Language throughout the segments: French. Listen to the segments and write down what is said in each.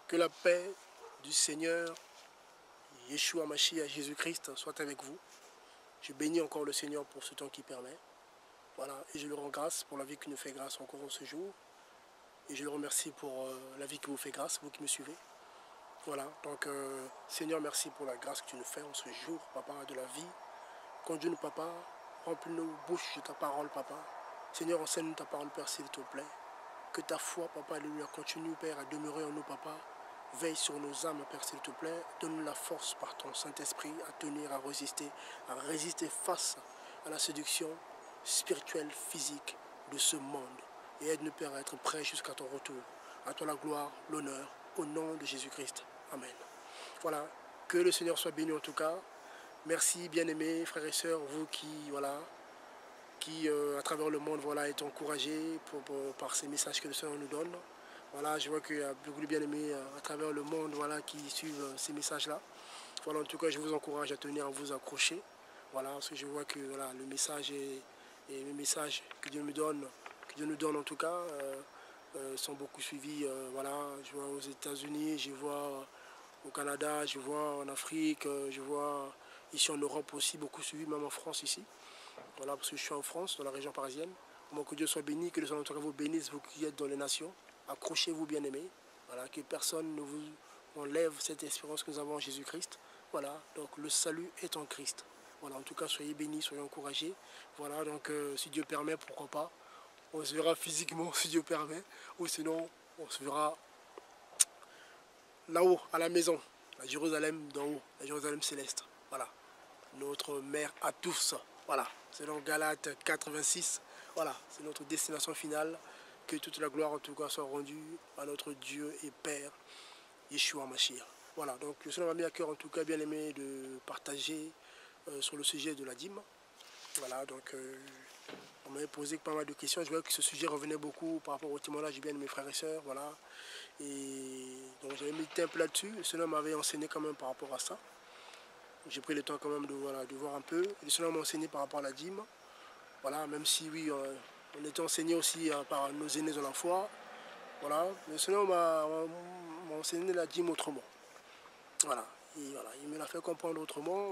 Que la paix du Seigneur, Yeshua Mashiach, Jésus-Christ, soit avec vous. Je bénis encore le Seigneur pour ce temps qu'il permet. Voilà, et je lui rends grâce pour la vie qui nous fait grâce encore en ce jour. Et je le remercie pour la vie qui vous fait grâce, vous qui me suivez. Voilà, donc Seigneur, merci pour la grâce que tu nous fais en ce jour, Papa, de la vie. Conduis-nous, Papa, remplis nos bouches de ta parole, Papa. Seigneur, enseigne-nous ta parole, Père, s'il te plaît. Que ta foi, Papa, alléluia, continue, Père, à demeurer en nous, Papa. Veille sur nos âmes, Père, s'il te plaît. Donne-nous la force par ton Saint-Esprit à tenir, à résister face à la séduction spirituelle, physique de ce monde. Et aide-nous, Père, à être prêts jusqu'à ton retour. À toi la gloire, l'honneur, au nom de Jésus-Christ. Amen. Voilà, que le Seigneur soit béni en tout cas. Merci, bien-aimés, frères et sœurs, vous qui, voilà, qui à travers le monde, voilà, êtes encouragés par ces messages que le Seigneur nous donne. Voilà, je vois qu'il y a beaucoup de bien-aimés à travers le monde, voilà, qui suivent ces messages-là. Voilà, en tout cas, je vous encourage à tenir, à vous accrocher. Voilà, parce que je vois que voilà, le message et les messages que Dieu nous donne en tout cas, sont beaucoup suivis. Voilà, je vois aux États-Unis, je vois au Canada, je vois en Afrique, je vois ici en Europe aussi, beaucoup suivi, même en France ici. Voilà, parce que je suis en France, dans la région parisienne. Moi, que Dieu soit béni, que le Seigneur vous bénisse, vous qui êtes dans les nations. Accrochez-vous, bien-aimés. Voilà, que personne ne vous enlève cette espérance que nous avons en Jésus-Christ. Voilà, donc le salut est en Christ. Voilà, en tout cas, soyez bénis, soyez encouragés. Voilà, donc si Dieu permet, pourquoi pas. On se verra physiquement, si Dieu permet. Ou sinon, on se verra là-haut, à la maison. La Jérusalem d'en haut, la Jérusalem céleste. Voilà, notre mère à tous. Voilà, selon Galates 4,26. Voilà, c'est notre destination finale. Que toute la gloire en tout cas soit rendue à notre Dieu et Père, Yeshua Mashiach. Voilà, donc le Seigneur m'a mis à cœur en tout cas bien aimé de partager sur le sujet de la dîme. Voilà, donc on m'avait posé pas mal de questions. Je vois que ce sujet revenait beaucoup par rapport au témoignage bien de mes frères et sœurs. Voilà, et donc j'avais médité un peu là-dessus. Le Seigneur m'avait enseigné quand même par rapport à ça. J'ai pris le temps quand même de, voilà, de voir un peu. Le Seigneur m'a enseigné par rapport à la dîme. Voilà, même si oui, on était enseigné aussi par nos aînés de la foi. Voilà, le Seigneur m'a enseigné la dîme autrement. Voilà, et voilà, il me l'a fait comprendre autrement.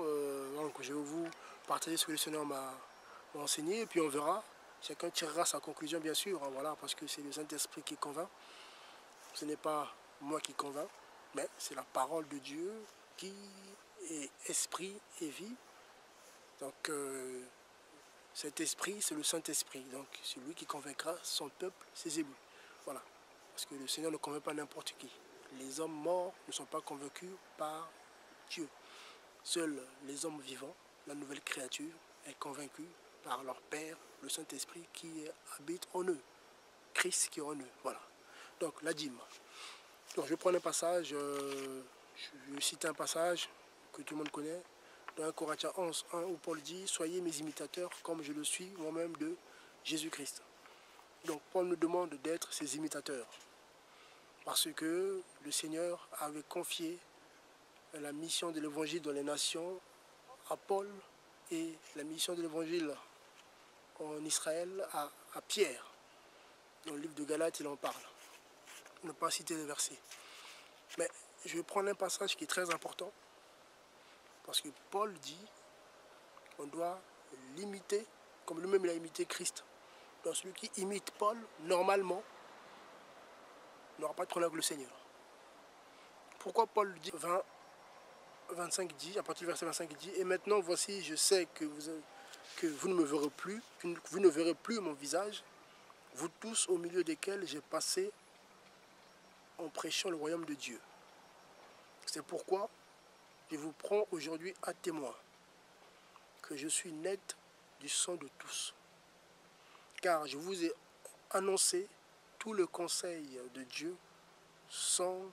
Donc je vais vous partager ce que le Seigneur m'a enseigné et puis on verra. Chacun tirera sa conclusion bien sûr, hein, voilà, parce que c'est le Saint-Esprit qui convainc. Ce n'est pas moi qui convainc, mais c'est la parole de Dieu qui est esprit et vie. Donc cet esprit, c'est le Saint-Esprit. Donc c'est lui qui convaincra son peuple, ses élus. Voilà. Parce que le Seigneur ne convainc pas n'importe qui. Les hommes morts ne sont pas convaincus par Dieu. Seuls les hommes vivants, la nouvelle créature, est convaincue par leur Père, le Saint-Esprit qui habite en eux. Christ qui est en eux. Voilà. Donc la dîme. Donc je vais prendre un passage, je vais citer un passage que tout le monde connaît, dans 1 Corinthiens 11, 1, où Paul dit « Soyez mes imitateurs comme je le suis moi-même de Jésus-Christ ». Donc Paul nous demande d'être ses imitateurs. Parce que le Seigneur avait confié la mission de l'évangile dans les nations à Paul et la mission de l'évangile en Israël à Pierre. Dans le livre de Galates, il en parle. Je ne vais pas citer les versets. Mais je vais prendre un passage qui est très important. Parce que Paul dit qu'on doit l'imiter, comme lui-même il a imité Christ. Donc celui qui imite Paul, normalement, n'aura pas de problème avec le Seigneur. Pourquoi Paul dit 25 dit, à partir du verset 25, il dit « Et maintenant, voici, je sais que vous ne me verrez plus, que vous ne verrez plus mon visage, vous tous au milieu desquels j'ai passé en prêchant le royaume de Dieu. C'est pourquoi je vous prends aujourd'hui à témoin que je suis net du sang de tous. Car je vous ai annoncé tout le conseil de Dieu sans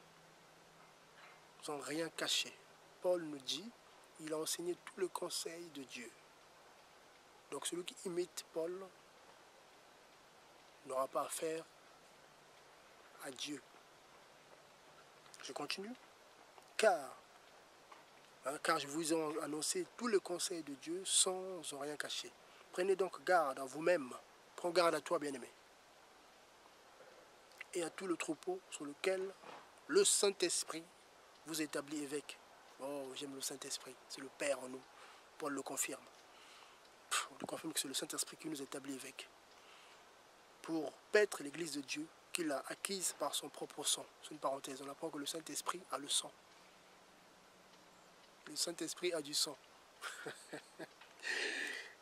rien cacher. » Paul nous dit, il a enseigné tout le conseil de Dieu. Donc celui qui imite Paul n'aura pas affaire à Dieu. Je continue. Car je vous ai annoncé tout le conseil de Dieu sans rien cacher. Prenez donc garde à vous-même. Prends garde à toi, bien-aimé. Et à tout le troupeau sur lequel le Saint-Esprit vous établit évêque. Oh, j'aime le Saint-Esprit, c'est le Père en nous. Paul le confirme. On le confirme que c'est le Saint-Esprit qui nous établit évêque. Pour paître l'église de Dieu qu'il a acquise par son propre sang. C'est une parenthèse, on apprend que le Saint-Esprit a le sang. Le Saint-Esprit a du sang.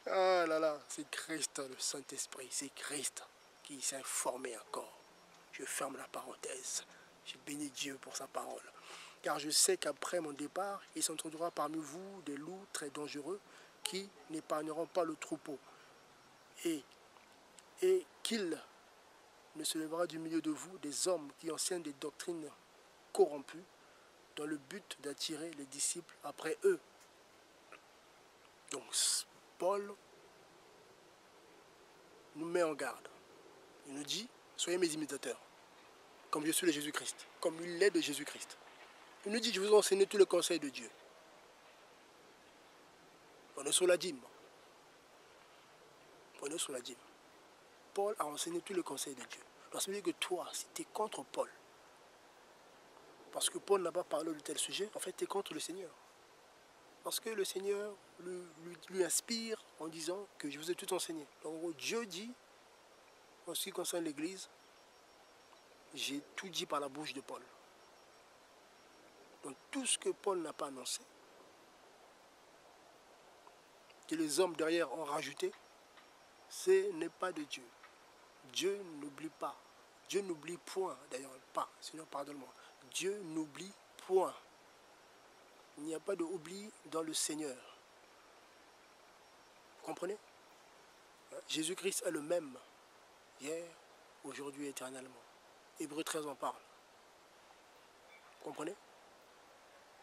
Ah là là, c'est Christ, le Saint-Esprit, c'est Christ qui s'est informé encore. Je ferme la parenthèse. Je bénis Dieu pour sa parole. Car je sais qu'après mon départ, il s'introduira parmi vous des loups très dangereux qui n'épargneront pas le troupeau. Et qu'il ne se lèvera du milieu de vous des hommes qui enseignent des doctrines corrompues dans le but d'attirer les disciples après eux. Donc, Paul nous met en garde. Il nous dit, soyez mes imitateurs, comme je suis de Jésus-Christ, comme il l'est de Jésus-Christ. Il nous dit, je vous enseigne tous les conseils de Dieu. On est sur la dîme. On est sur la dîme. Paul a enseigné tous les conseils de Dieu. Donc ça veut dire que toi, si tu es contre Paul, parce que Paul n'a pas parlé de tel sujet, en fait, tu es contre le Seigneur. Parce que le Seigneur lui inspire en disant que je vous ai tout enseigné. Donc, en gros, Dieu dit, en ce qui concerne l'Église, j'ai tout dit par la bouche de Paul. Donc, tout ce que Paul n'a pas annoncé, que les hommes derrière ont rajouté, ce n'est pas de Dieu. Dieu n'oublie pas. Dieu n'oublie point, d'ailleurs pas, sinon pardonne-moi. Dieu n'oublie point. Il n'y a pas d'oubli dans le Seigneur. Vous comprenez? Jésus-Christ est le même, hier, aujourd'hui, éternellement. Hébreux 13 en parle. Vous comprenez?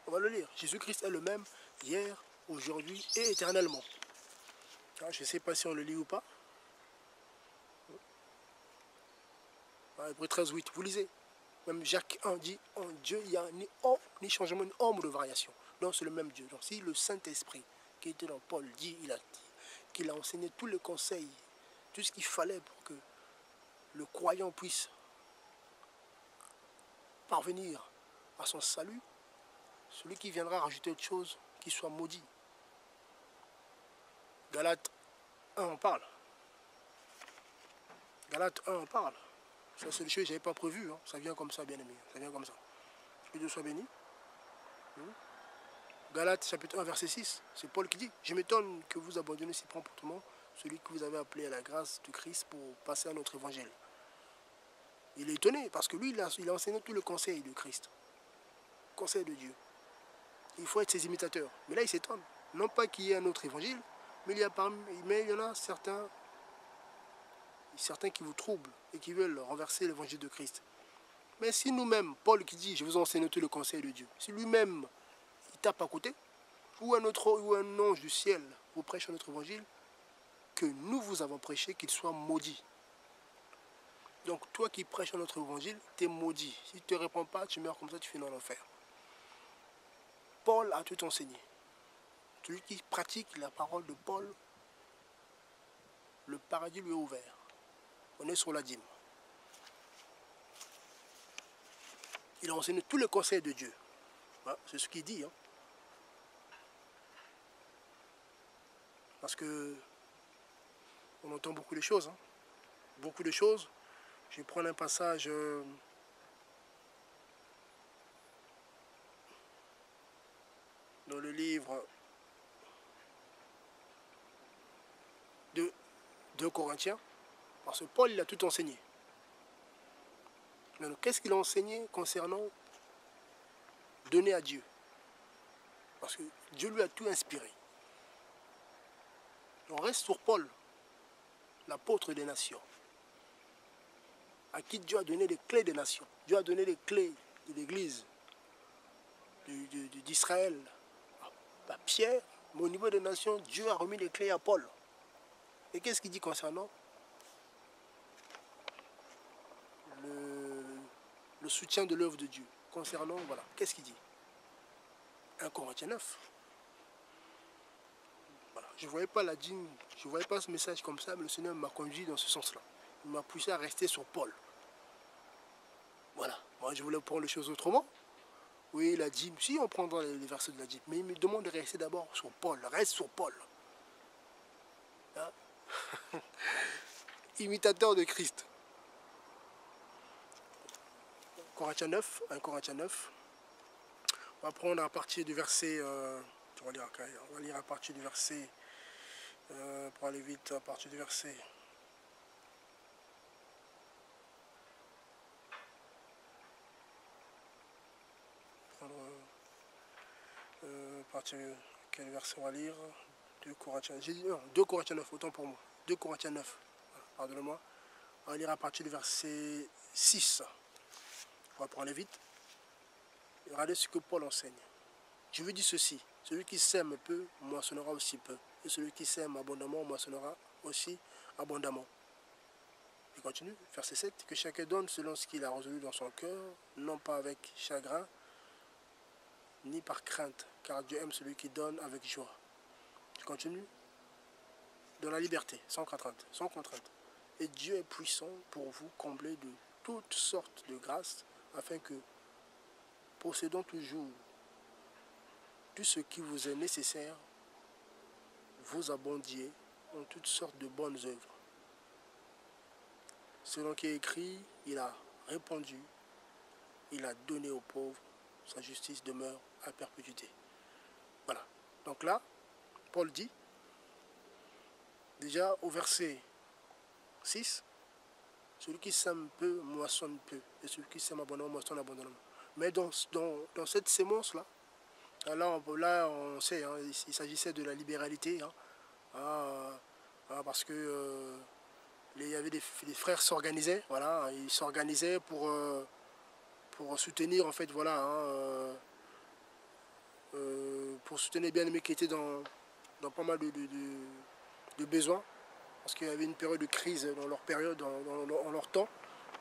On va le lire. Jésus-Christ est le même, hier, aujourd'hui et éternellement. Je ne sais pas si on le lit ou pas. Hébreux 13, 8, vous lisez. Même Jacques 1 dit, en Dieu, il n'y a ni ombre, ni changement, ni ombre de variation. Donc c'est le même Dieu. Donc si le Saint-Esprit qui était dans Paul dit, il a dit qu'il a enseigné tous les conseils, tout ce qu'il fallait pour que le croyant puisse parvenir à son salut, celui qui viendra rajouter autre chose, qu'il soit maudit. Galates 1 en parle. Galates 1 en parle. Ça c'est le chose que je n'avais pas prévu. Hein. Ça vient comme ça, bien aimé. Ça vient comme ça. Que Dieu soit béni. Galates chapitre 1 verset 6. C'est Paul qui dit, je m'étonne que vous abandonnez si promptement celui que vous avez appelé à la grâce du Christ pour passer à notre évangile. Il est étonné parce que lui, il a enseigné tout le conseil de Christ. Le conseil de Dieu. Il faut être ses imitateurs. Mais là, il s'étonne. Non pas qu'il y ait un autre évangile, mais il y en a certains qui vous troublent et qui veulent renverser l'évangile de Christ. Mais si nous-mêmes, Paul qui dit, je vous enseigne tout le conseil de Dieu, si lui-même, il tape à côté, ou un ange du ciel vous prêche un autre évangile, que nous vous avons prêché, qu'il soit maudit. Donc toi qui prêches un autre évangile, tu es maudit. Si tu ne te réponds pas, tu meurs comme ça, tu finis en enfer. Paul a tout enseigné. Celui qui pratique la parole de Paul, le paradis lui est ouvert. On est sur la dîme. Il a enseigné tous les conseils de Dieu. Voilà, c'est ce qu'il dit. Hein. Parce que on entend beaucoup de choses. Hein. Beaucoup de choses. Je vais prendre un passage dans le livre de 2 Corinthiens. Parce que Paul, il a tout enseigné. Mais qu'est-ce qu'il a enseigné concernant donner à Dieu? Parce que Dieu lui a tout inspiré. On reste sur Paul, l'apôtre des nations, à qui Dieu a donné les clés des nations. Dieu a donné les clés de l'Église d'Israël à Pierre, mais au niveau des nations, Dieu a remis les clés à Paul. Et qu'est-ce qu'il dit concernant le soutien de l'œuvre de Dieu? Concernant, voilà, qu'est-ce qu'il dit? 1 Corinthiens 9. Voilà. Je ne voyais pas la dîme, je ne voyais pas ce message comme ça, mais le Seigneur m'a conduit dans ce sens-là. Il m'a poussé à rester sur Paul. Voilà. Moi, je voulais prendre les choses autrement. Oui, il a dit, si on prendra les versets de la Bible, mais il me demande de rester d'abord sur Paul. Reste sur Paul. Hein? Imitateur de Christ. Corinthiens 9, 1 Corinthiens 9. On va prendre à partir du verset... on va lire à partir du verset... pour aller vite, à partir du verset... à partir de quel verset on va lire? 2 Corinthiens... J'ai dit non, 2 Corinthiens 9, autant pour moi. 2 Corinthiens 9, pardonnez-moi. On va lire à partir du verset 6. On va prendre vite. Regardez ce que Paul enseigne. Je vous dis ceci, celui qui sème peu, moissonnera aussi peu. Et celui qui sème abondamment, moissonnera aussi abondamment. Il continue, verset 7. Que chacun donne selon ce qu'il a résolu dans son cœur, non pas avec chagrin, ni par crainte, car Dieu aime celui qui donne avec joie. Je continue. Dans la liberté, sans contrainte, sans contrainte. Et Dieu est puissant pour vous combler de toutes sortes de grâces, afin que, possédant toujours tout ce qui vous est nécessaire, vous abondiez en toutes sortes de bonnes œuvres. Selon qui est écrit, il a répandu, il a donné aux pauvres, sa justice demeure à perpétuité. Voilà. Donc là, Paul dit, déjà au verset 6, celui qui sème peu, moissonne peu, et celui qui sème abondamment, moissonne abondamment. Mais dans cette sémence-là, là on sait, hein, il s'agissait de la libéralité, hein, parce que il y avait des frères s'organisaient, voilà, ils s'organisaient pour soutenir en fait, voilà, hein, pour soutenir bien aimés qui étaient dans pas mal de besoins, parce qu'il y avait une période de crise dans leur période, dans leur temps,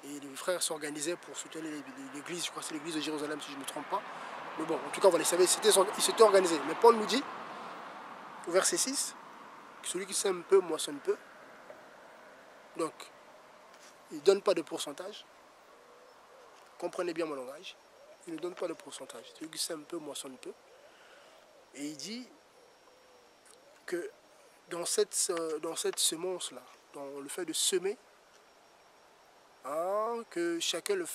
et les frères s'organisaient pour soutenir l'église, je crois que c'est l'église de Jérusalem si je ne me trompe pas. Mais bon, en tout cas, voilà, ils s'étaient organisés. Mais Paul nous dit, au verset 6, que celui qui sème peu, moissonne peu. Donc, il ne donne pas de pourcentage. Comprenez bien mon langage. Il ne donne pas de pourcentage. Celui qui sème peu, moissonne peu. Et il dit que dans cette semence-là, dans le fait de semer, hein, que chacun le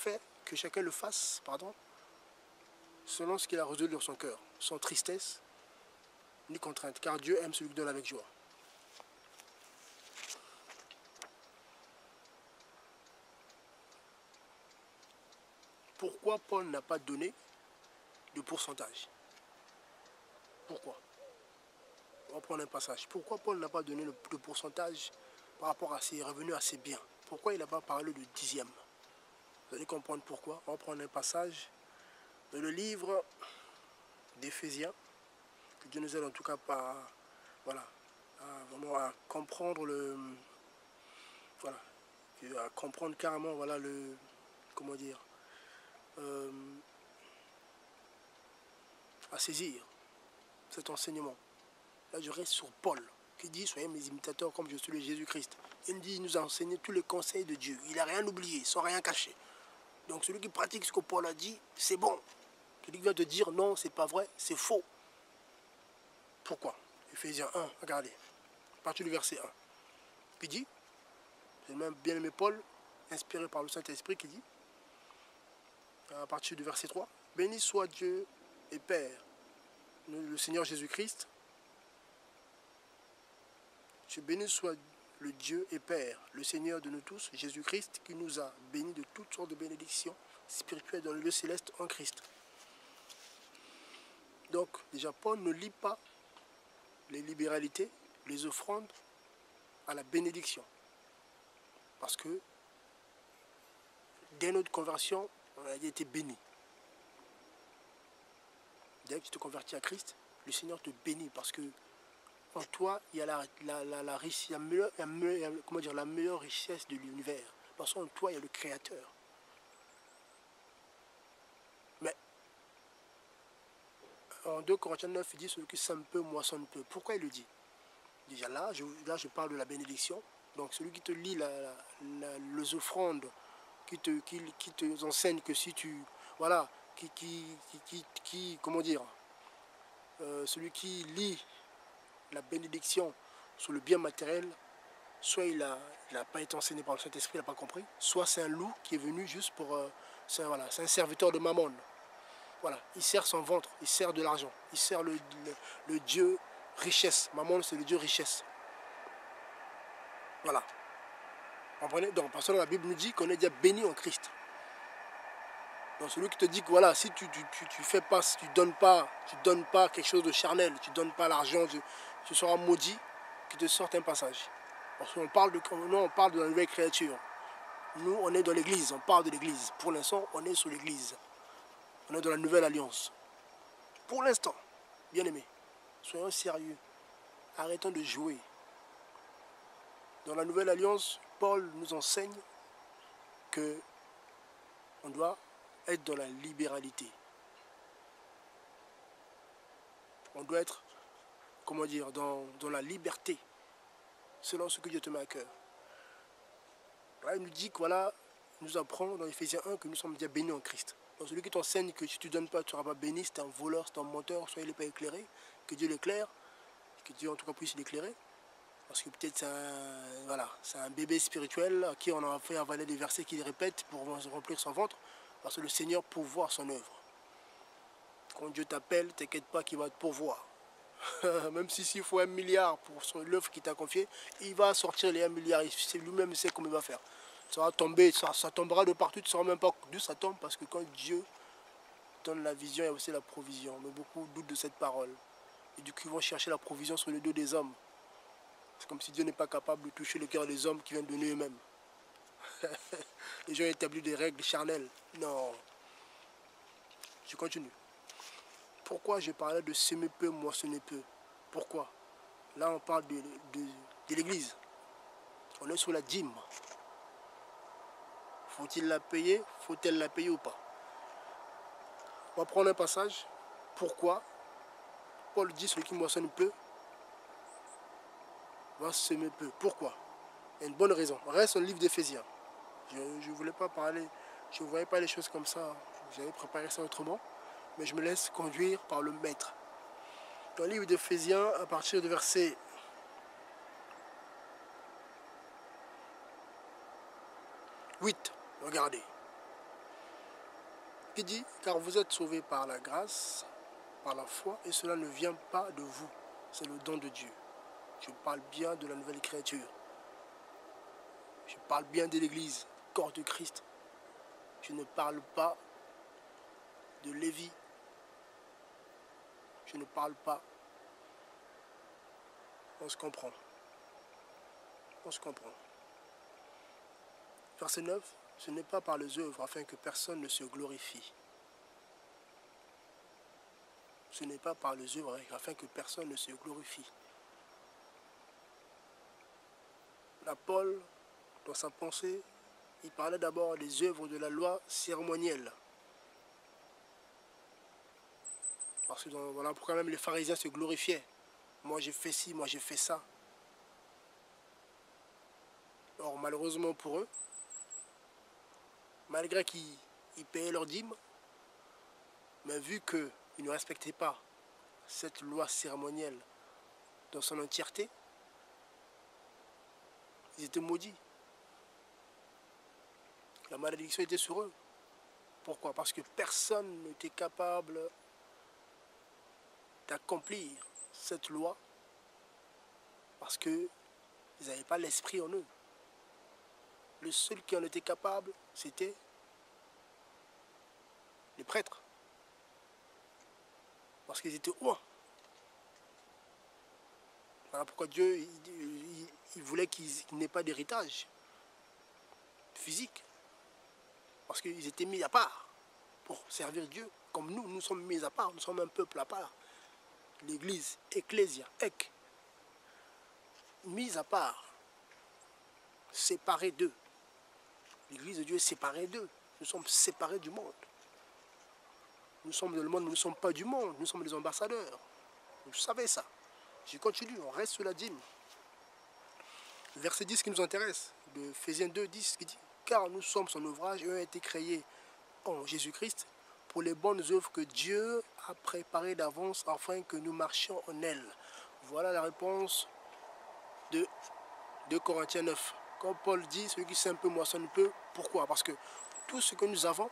fasse, pardon, selon ce qu'il a résolu dans son cœur, sans tristesse ni contrainte, car Dieu aime celui qui donne avec joie. Pourquoi Paul n'a pas donné de pourcentage? Pourquoi? On va prendre un passage. Pourquoi Paul n'a pas donné de pourcentage par rapport à ses revenus, à ses biens? Pourquoi il n'a pas parlé de dixième? Vous allez comprendre pourquoi. On va prendre un passage dans le livre d'Éphésiens, que Dieu nous aide en tout cas voilà, vraiment à comprendre voilà, à comprendre carrément, voilà, comment dire, à saisir cet enseignement. Là, je reste sur Paul, qui dit, soyez mes imitateurs comme je suis le Jésus-Christ. Il dit, il nous a enseigné tous les conseils de Dieu. Il n'a rien oublié, sans rien cacher. Donc celui qui pratique ce que Paul a dit, c'est bon. Celui qui va te dire, non, c'est pas vrai, c'est faux. Pourquoi? Éphésiens 1, regardez, à partir du verset 1. Qui dit, c'est le même bien-aimé Paul, inspiré par le Saint-Esprit, qui dit, à partir du verset 3, béni soit Dieu et Père, le Seigneur Jésus-Christ. Béni soit le Dieu et Père, le Seigneur de nous tous, Jésus-Christ, qui nous a bénis de toutes sortes de bénédictions spirituelles dans le lieu céleste en Christ. Donc, déjà, Paul ne lie pas les libéralités, les offrandes à la bénédiction. Parce que, dès notre conversion, on a été béni. Dès que tu te convertis à Christ, le Seigneur te bénit parce que en toi, il y a la meilleure richesse de l'univers. Parce qu'en toi, il y a le Créateur. Mais en 2 Corinthiens 9, il dit celui qui sème peu, moissonne peu. Pourquoi il le dit? Déjà là, je parle de la bénédiction. Donc celui qui te lit les offrandes qui te enseigne que si tu... Voilà, comment dire, celui qui lit la bénédiction sur le bien matériel, soit il n'a pas été enseigné par le Saint-Esprit, il n'a pas compris, soit c'est un loup qui est venu juste pour... voilà, c'est un serviteur de Mammon. Voilà, il sert son ventre, il sert de l'argent, il sert le Dieu richesse. Mammon, c'est le Dieu richesse. Voilà. Vous comprenez? Donc, parce que la Bible nous dit qu'on est déjà béni en Christ. Donc, celui qui te dit que voilà, si tu fais pas, si tu donnes pas quelque chose de charnel, tu donnes pas l'argent, tu seras maudit, qui te sorte un passage. Parce qu'on parle on parle de la nouvelle créature. Nous, on est dans l'église, on parle de l'église. Pour l'instant, on est sur l'église. On est dans la nouvelle alliance. Pour l'instant, bien aimé, soyons sérieux. Arrêtons de jouer. Dans la nouvelle alliance, Paul nous enseigne que on doit être dans la libéralité. On doit être, comment dire, dans la liberté, selon ce que Dieu te met à cœur. Là, il nous dit que voilà, il nous apprend dans Ephésiens 1 que nous sommes déjà bénis en Christ. Donc celui qui t'enseigne que si tu ne donnes pas, tu ne seras pas béni, c'est un voleur, c'est un menteur, soit il n'est pas éclairé, que Dieu l'éclaire, que Dieu en tout cas puisse l'éclairer. Parce que peut-être c'est un bébé spirituel à qui on a fait avaler des versets qu'il répète pour remplir son ventre. Parce que le Seigneur pourvoit son œuvre. Quand Dieu t'appelle, t'inquiète pas qu'il va te pourvoir. Même s'il faut 1 milliard pour l'œuvre qu'il t'a confiée, il va sortir les 1 milliard. Lui-même sait comment il va faire. Ça va tomber, ça tombera de partout, tu ne sauras même pas d'où ça tombe. Parce que quand Dieu donne la vision, il y a aussi la provision. Mais beaucoup doutent de cette parole. Et du coup, ils vont chercher la provision sur le dos des hommes. C'est comme si Dieu n'est pas capable de toucher le cœur des hommes qui viennent donner eux-mêmes. Les gens ont établi des règles charnelles. Non. Je continue. Pourquoi je parlais de semer peu, moissonner peu? Pourquoi? Là, on parle de l'église. On est sur la dîme. Faut-il la payer? Faut-elle la payer ou pas? On va prendre un passage. Pourquoi? Paul dit celui qui moissonne peu va semer peu. Pourquoi? Il y a une bonne raison. Reste dans le livre d'Éphésiens. Je ne voulais pas parler, je ne voyais pas les choses comme ça. J'avais préparé ça autrement. Mais je me laisse conduire par le maître. Dans le livre d'Éphésiens, à partir du verset 8, regardez. Il dit, car vous êtes sauvés par la grâce, par la foi, et cela ne vient pas de vous. C'est le don de Dieu. Je parle bien de la nouvelle créature. Je parle bien de l'église, corps de Christ. Je ne parle pas de Lévi. Je ne parle pas. On se comprend. On se comprend. Verset 9. Ce n'est pas par les œuvres afin que personne ne se glorifie. Ce n'est pas par les œuvres afin que personne ne se glorifie. Là, Paul, dans sa pensée, il parlait d'abord des œuvres de la loi cérémonielle. Parce que voilà pourquoi même les pharisiens se glorifiaient. Moi j'ai fait ci, moi j'ai fait ça. Or malheureusement pour eux, malgré qu'ils payaient leur dîme, mais vu qu'ils ne respectaient pas cette loi cérémonielle dans son entièreté, ils étaient maudits. La malédiction était sur eux. Pourquoi? Parce que personne n'était capable d'accomplir cette loi parce qu'ils n'avaient pas l'esprit en eux. Le seul qui en était capable, c'était les prêtres. Parce qu'ils étaient loin. Voilà pourquoi Dieu il voulait qu'ils n'aient pas d'héritage physique. Parce qu'ils étaient mis à part pour servir Dieu. Comme nous sommes mis à part, nous sommes un peuple à part. L'église, ecclésia, ek, mise à part, séparée d'eux. L'église de Dieu est séparée d'eux. Nous sommes séparés du monde. Nous sommes dans le monde, nous ne sommes pas du monde. Nous sommes des ambassadeurs. Vous savez ça. Je continue, on reste sur la dîme. Verset 10 qui nous intéresse, de Ephésiens 2, 10, qui dit, car nous sommes son ouvrage et ont été créés en Jésus-Christ pour les bonnes œuvres que Dieu a préparées d'avance afin que nous marchions en elles. Voilà la réponse de 2 Corinthiens 9. Comme Paul dit, celui qui sème peu moissonne peu. Pourquoi? Parce que tout ce que nous avons,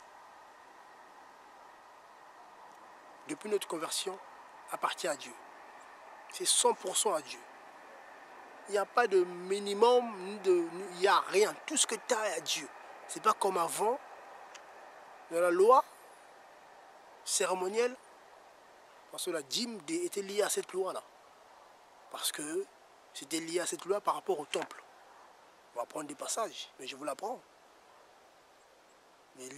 depuis notre conversion, appartient à Dieu. C'est 100% à Dieu. Il n'y a pas de minimum, il n'y a rien. Tout ce que tu as est à Dieu. Ce n'est pas comme avant, dans la loi cérémonielle, parce que la dîme était liée à cette loi-là. Parce que c'était lié à cette loi par rapport au temple. On va prendre des passages, mais je vous l'apprends. Les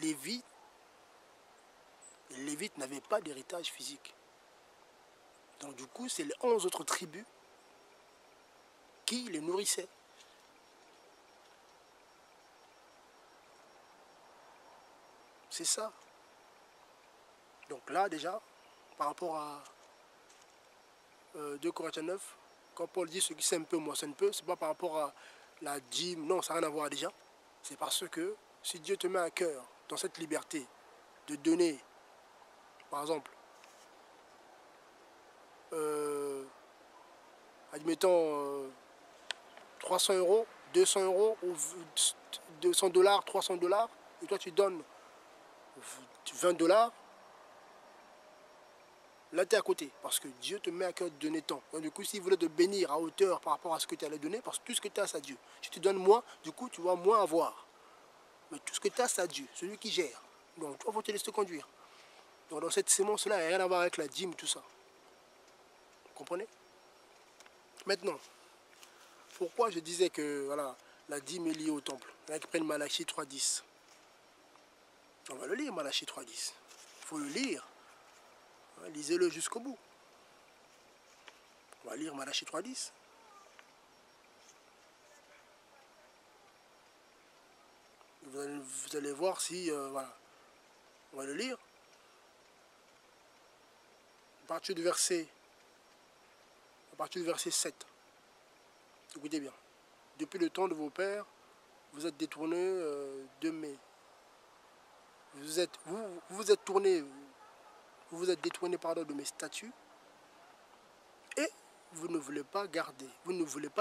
Lévites n'avaient pas d'héritage physique. Donc du coup, c'est les 11 autres tribus qui les nourrissaient. C'est ça. Donc là, déjà, par rapport à 2 Corinthiens 9, quand Paul dit « ceux qui sèment peu moissonnent peu », ce n'est pas par rapport à la dîme, non, ça n'a rien à voir déjà. C'est parce que si Dieu te met à cœur, dans cette liberté, de donner, par exemple, admettons 300 euros, 200 euros, ou 200 $, 300 $, et toi tu donnes 20 $, là tu es à côté, parce que Dieu te met à cœur de donner tant. Donc du coup, s'il voulait te bénir à hauteur par rapport à ce que tu allais donner, parce que tout ce que tu as, c'est à Dieu. Si tu donnes moins, du coup, tu vas moins avoir. Mais tout ce que tu as, c'est à Dieu, celui qui gère. Donc toi, il faut te laisser conduire. Donc dans cette sémence-là, il n'y a rien à voir avec la dîme, tout ça. Vous comprenez? Maintenant, pourquoi je disais que voilà, la dîme est liée au temple? Il y en a qui prennent Malachie 3.10. On va le lire, Malachie 3.10. Il faut le lire. Lisez-le jusqu'au bout. On va lire Malachie 3.10. Vous allez voir si... voilà. On va le lire. À partir du verset 7. Écoutez bien. Depuis le temps de vos pères, vous êtes détournés de mes... Vous vous êtes détournés de mes statuts et vous ne voulez pas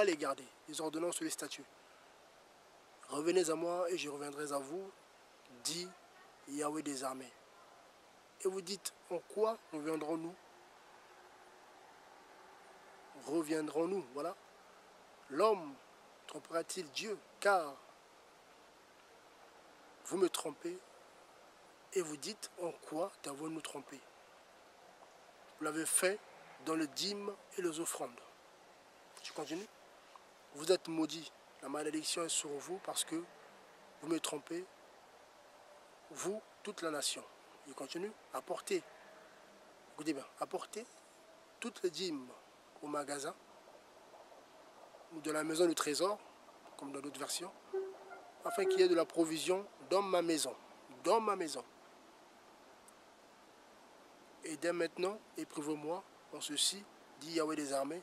les garder, les ordonnances ou les statuts. Revenez à moi et je reviendrai à vous, dit Yahweh des armées. Et vous dites, en quoi reviendrons-nous? Reviendrons-nous, voilà. L'homme trompera-t-il Dieu? Car vous me trompez et vous dites, en quoi t'avons-nous trompé? Vous l'avez fait dans le dîme et les offrandes. Je continue. Vous êtes maudits. La malédiction est sur vous parce que vous me trompez, vous, toute la nation. Il continue. Apportez, écoutez bien, apportez toutes les dîmes au magasin ou de la maison du trésor, comme dans d'autres versions, afin qu'il y ait de la provision dans ma maison. Dans ma maison. Et dès maintenant, éprouvez-moi en ceci, dit Yahweh des armées,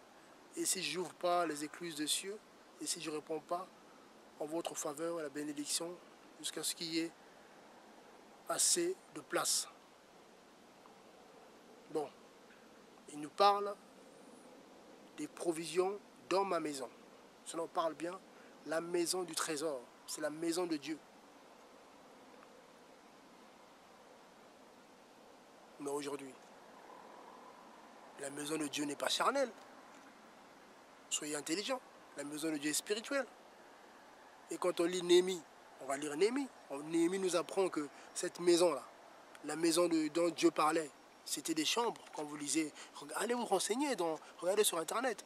et si je n'ouvre pas les écluses des cieux, et si je ne réponds pas en votre faveur à la bénédiction, jusqu'à ce qu'il y ait assez de place. Bon, il nous parle des provisions dans ma maison. Cela en parle bien, la maison du trésor, c'est la maison de Dieu. Mais aujourd'hui, la maison de Dieu n'est pas charnelle. Soyez intelligents. La maison de Dieu est spirituelle. Et quand on lit Néhémie, on va lire Néhémie. Néhémie nous apprend que cette maison-là, la maison dont Dieu parlait, c'était des chambres. Quand vous lisez, allez vous renseigner, regardez sur Internet.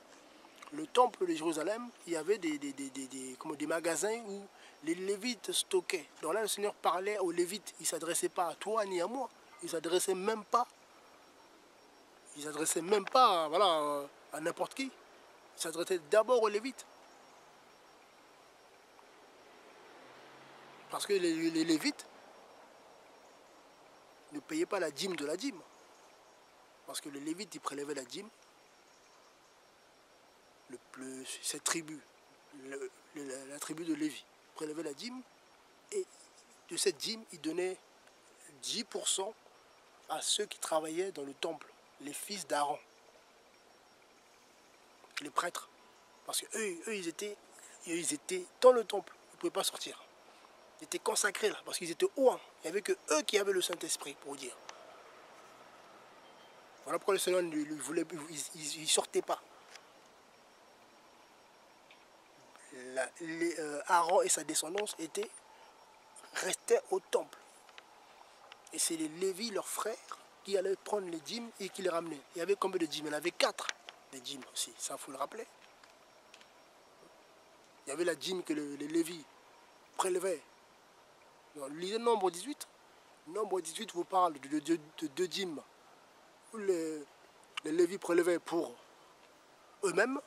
Le temple de Jérusalem, il y avait des magasins où les Lévites stockaient. Donc là, le Seigneur parlait aux Lévites. Il ne s'adressait pas à toi ni à moi. Il ne s'adressait même pas. Il ne s'adressait même pas voilà, à n'importe qui. Il s'adressait d'abord aux Lévites. Parce que les Lévites ne payaient pas la dîme de la dîme. Parce que les Lévites, ils prélevaient la dîme. Cette tribu, la tribu de Lévi, prélevait la dîme Et de cette dîme, il donnait 10% à ceux qui travaillaient dans le temple, les fils d'Aaron, les prêtres. Parce qu'eux, ils étaient dans le temple, ils ne pouvaient pas sortir. Ils étaient consacrés là, parce qu'ils étaient hauts. Il n'y avait que eux qui avaient le Saint-Esprit, pour dire. Voilà pourquoi le Seigneur ne sortait pas. Aaron et sa descendance restaient au temple. Et c'est les Lévis, leurs frères, qui allaient prendre les dîmes et qui les ramenaient. Il y avait combien de dîmes? Il y en avait 4 des dîmes aussi, ça faut le rappeler. Il y avait la dîme que les Lévis prélevaient. Lisez Nombre 18. Nombre 18 vous parle de 2 dîmes où les Lévis prélevaient pour eux-mêmes.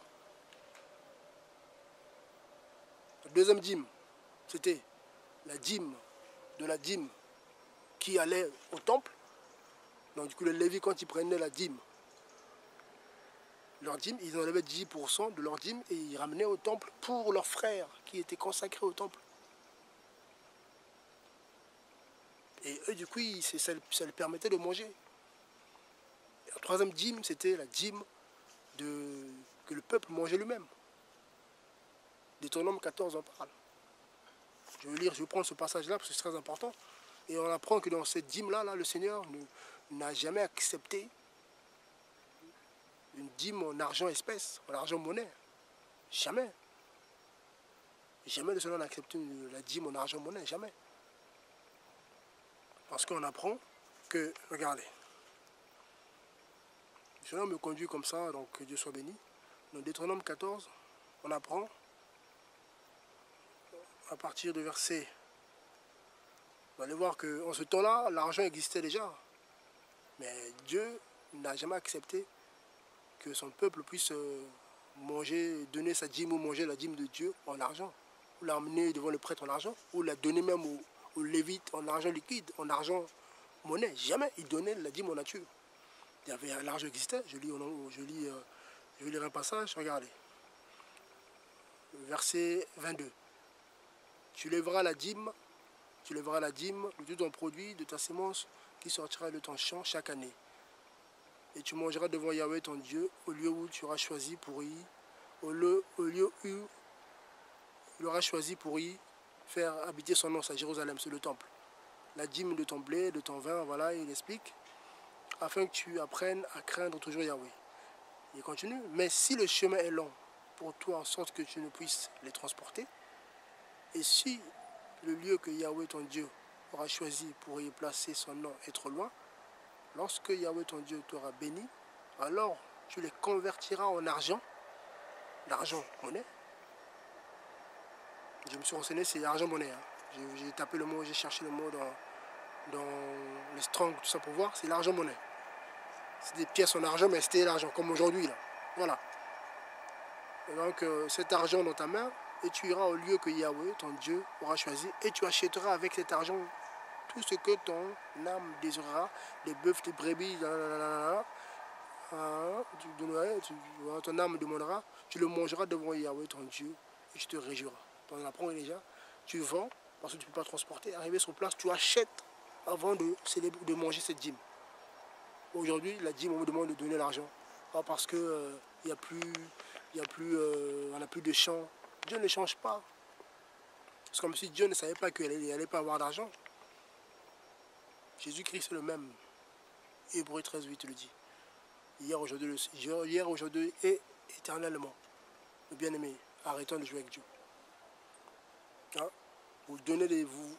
La deuxième dîme, c'était la dîme qui allait au temple. Donc du coup, les Lévis, quand ils prenaient la dîme, leur dîme, ils enlevaient 10% de leur dîme et ils ramenaient au temple pour leurs frères qui étaient consacrés au temple. Et eux, du coup, ça leur permettait de manger. Et la troisième dîme, c'était la dîme que le peuple mangeait lui-même. Deutéronome 14 en parle. Je vais prendre ce passage-là parce que c'est très important. Et on apprend que dans cette dîme-là, le Seigneur n'a jamais accepté une dîme en argent espèce, en argent monnaie. Jamais. Jamais le Seigneur n'a accepté la dîme en argent monnaie, jamais. Parce qu'on apprend que, regardez, le Seigneur me conduit comme ça, donc que Dieu soit béni. Dans Deutéronome 14, on apprend, à partir de verset, vous allez voir qu'en ce temps-là, l'argent existait déjà. Mais Dieu n'a jamais accepté que son peuple puisse manger, donner sa dîme ou manger la dîme de Dieu en argent. Ou l'amener devant le prêtre en argent, ou la donner même aux Lévites en argent liquide, en argent monnaie. Jamais il donnait la dîme en nature. L'argent existait, je vais lire un passage, regardez. Verset 22. Tu lèveras la dîme de tout ton produit, de ta semence qui sortira de ton champ chaque année. Et tu mangeras devant Yahweh ton Dieu, au lieu où tu auras choisi pour y faire habiter son nom, à Jérusalem, c'est le temple. La dîme de ton blé, de ton vin, voilà, il explique, afin que tu apprennes à craindre toujours Yahweh. Il continue, mais si le chemin est long pour toi, en sorte que tu ne puisses les transporter, et si le lieu que Yahweh ton Dieu aura choisi pour y placer son nom est trop loin, lorsque Yahweh ton Dieu t'aura béni, alors tu les convertiras en argent, l'argent monnaie. Je me suis renseigné, c'est argent monnaie. Hein. J'ai tapé le mot, j'ai cherché le mot dans les Strong, tout ça pour voir, c'est l'argent monnaie. C'est des pièces en argent, mais c'était l'argent, comme aujourd'hui là. Voilà. Et donc cet argent dans ta main, et tu iras au lieu que Yahweh, ton Dieu, aura choisi, et tu achèteras avec cet argent tout ce que ton âme désirera, des bœufs, des brebis, ton âme demandera, tu le mangeras devant Yahweh, ton Dieu, et tu te réjouiras. Donc on apprend déjà, tu vends, parce que tu ne peux pas transporter, arrivé sur place, tu achètes avant de manger cette dîme. Aujourd'hui, la dîme, on me demande de donner l'argent. Pas parce que on n'a plus de champs. Dieu ne change pas. C'est comme si Dieu ne savait pas qu'il n'allait pas avoir d'argent. Jésus-Christ est le même. Hébreux 13, 8 le dit. Hier, aujourd'hui et éternellement. Le bien-aimé, arrêtons de jouer avec Dieu. Hein? Vous donnez vous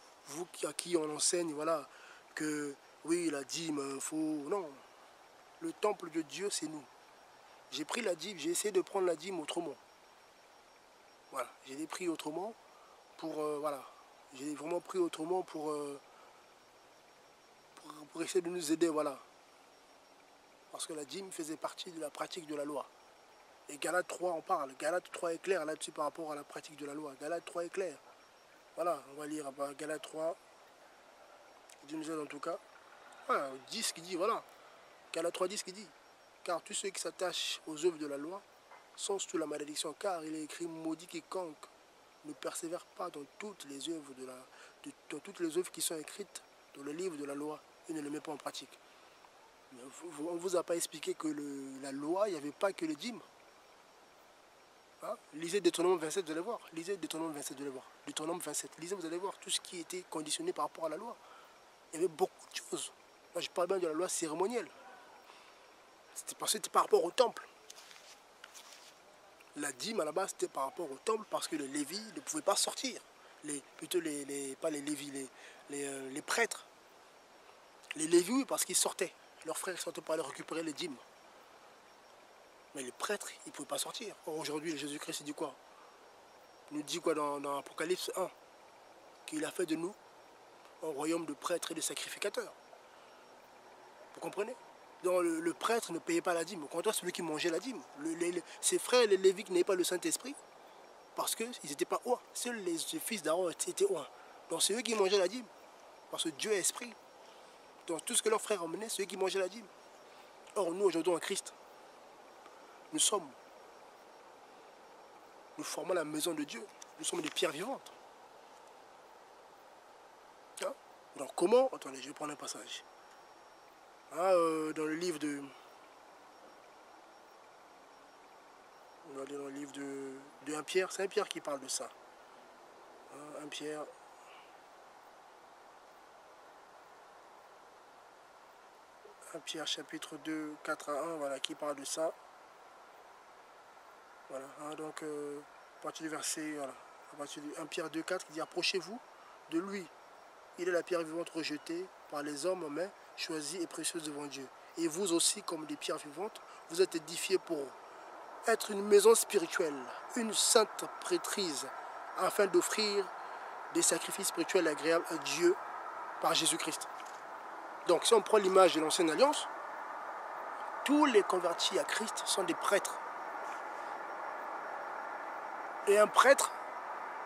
à qui on enseigne, voilà, que oui, la dîme, faut. Non. Le temple de Dieu, c'est nous. J'ai pris la dîme, j'ai essayé de prendre la dîme autrement. Voilà, j'ai pris autrement pour, voilà. J'ai vraiment pris autrement pour essayer de nous aider, voilà. Parce que la dîme faisait partie de la pratique de la loi. Et Galates 3 en parle. Galates 3 est clair là-dessus par rapport à la pratique de la loi. Galates 3 est clair. Voilà, on va lire Galates 3. Dieu nous aide en tout cas. Voilà, 10 qui dit, voilà. Galates 3, 10 qui dit. Car tous ceux qui s'attachent aux œuvres de la loi sont sous la malédiction. Car il est écrit, maudit quiconque ne persévère pas dans toutes les œuvres dans toutes les œuvres qui sont écrites dans le livre de la loi et ne les met pas en pratique. On ne vous a pas expliqué que la loi, il n'y avait pas que les dîmes. Hein? Lisez Deutéronome 27, vous allez voir. Lisez Deutéronome 27, vous allez voir. Deutéronome 27, lisez, vous allez voir tout ce qui était conditionné par rapport à la loi. Il y avait beaucoup de choses. Moi, je parle bien de la loi cérémonielle. C'était par rapport au temple. La dîme, à la base, c'était par rapport au temple parce que les Lévis ne pouvaient pas sortir. Plutôt pas les Lévis, les prêtres. Les Lévis, oui, parce qu'ils sortaient. Leurs frères sortaient pour aller récupérer les dîmes. Mais les prêtres, ils ne pouvaient pas sortir. Or, aujourd'hui, Jésus-Christ, il dit quoi? Il nous dit quoi dans Apocalypse 1? Qu'il a fait de nous un royaume de prêtres et de sacrificateurs. Vous comprenez? Donc le prêtre ne payait pas la dîme. Au contraire, celui qui mangeait la dîme. Ses frères, les Lévites, n'avaient pas le Saint-Esprit parce qu'ils n'étaient pas oints. Seuls les fils d'Aaron étaient oints. Donc c'est eux qui mangeaient la dîme. Parce que Dieu est esprit. Donc tout ce que leurs frères emmenaient, c'est eux qui mangeaient la dîme. Or, nous, aujourd'hui, en Christ, nous formons la maison de Dieu. Nous sommes des pierres vivantes. Hein? Donc comment? Attendez, je vais prendre un passage. Dans le livre de... On va aller dans le livre de 1 Pierre. C'est 1 Pierre qui parle de ça. 1 Pierre... 1 Pierre chapitre 2, 4 à 1, voilà, qui parle de ça. Voilà, donc à partir du verset, voilà, à partir de 1 Pierre 2, 4, qui dit: approchez-vous de lui. Il est la pierre vivante rejetée par les hommes, mais choisie et précieuse devant Dieu. Et vous aussi, comme des pierres vivantes, vous êtes édifiés pour être une maison spirituelle, une sainte prêtrise, afin d'offrir des sacrifices spirituels agréables à Dieu par Jésus-Christ. Donc, si on prend l'image de l'ancienne alliance, tous les convertis à Christ sont des prêtres. Et un prêtre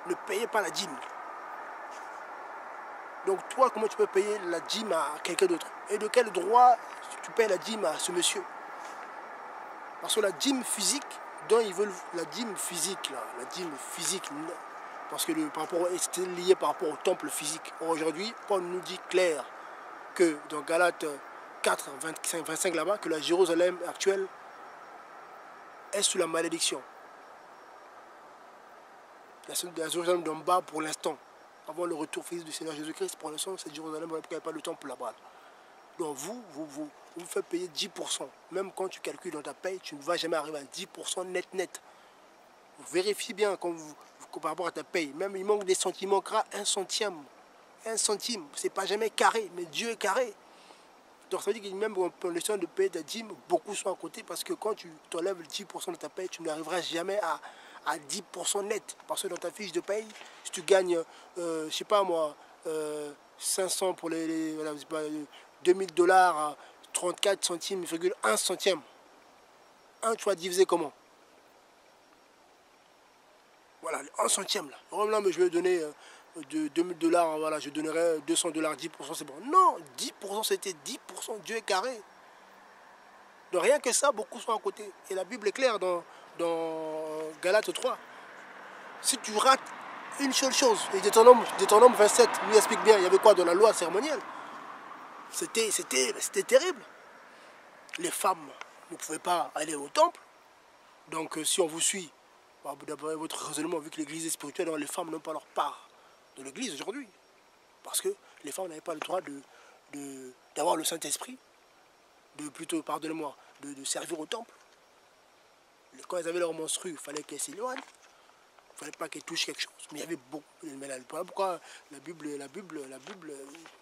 ne payait pas la dîme. Donc toi, comment tu peux payer la dîme à quelqu'un d'autre? Et de quel droit tu payes la dîme à ce monsieur? Parce que la dîme physique, dont ils veulent la dîme physique, là, la dîme physique, parce que c'était lié par rapport au temple physique. Aujourd'hui, Paul nous dit clair que dans Galates 4, 25 là-bas, que la Jérusalem actuelle est sous la malédiction. La Jérusalem d'en bas pour l'instant, avant le retour physique du Seigneur Jésus-Christ, pour l'instant, cette Jérusalem, il n'y a pas le temple là-bas. Donc vous faites payer 10%. Même quand tu calcules dans ta paye, tu ne vas jamais arriver à 10% net. Vous vérifiez bien par rapport à ta paye. Même il manque des centimes, il manquera 1 centime. 1 centime, c'est pas jamais carré, mais Dieu est carré. Donc ça veut dire que même en condition de payer ta dîme, beaucoup sont à côté parce que quand tu t'enlèves 10% de ta paye, tu n'arriveras jamais à 10% net. Parce que dans ta fiche de paye, si tu gagnes, je sais pas moi, 500 pour voilà, 2000 $, 34 centimes, 1 centième. Tu vas diviser comment? Voilà, 1 centième là. Là, mais je vais donner de 2000 $, voilà, je donnerai 200 $, 10%, c'est bon. Non, 10% c'était 10%, Dieu est carré. Donc rien que ça, beaucoup sont à côté. Et la Bible est claire dans Galates 3. Si tu rates une seule chose, et Deutéronome 27 lui explique bien, il y avait quoi dans la loi cérémonielle? C'était terrible. Les femmes ne pouvaient pas aller au temple. Donc si on vous suit, d'après votre raisonnement, vu que l'église est spirituelle, les femmes n'ont pas leur part de l'église aujourd'hui. Parce que les femmes n'avaient pas le droit d'avoir le Saint-Esprit, pardonnez-moi, de servir au temple. Quand elles avaient leur menstru, il fallait qu'elles s'éloignent. Il ne fallait pas qu'elles touchent quelque chose. Mais il y avait beaucoup. Mais pourquoi la Bible,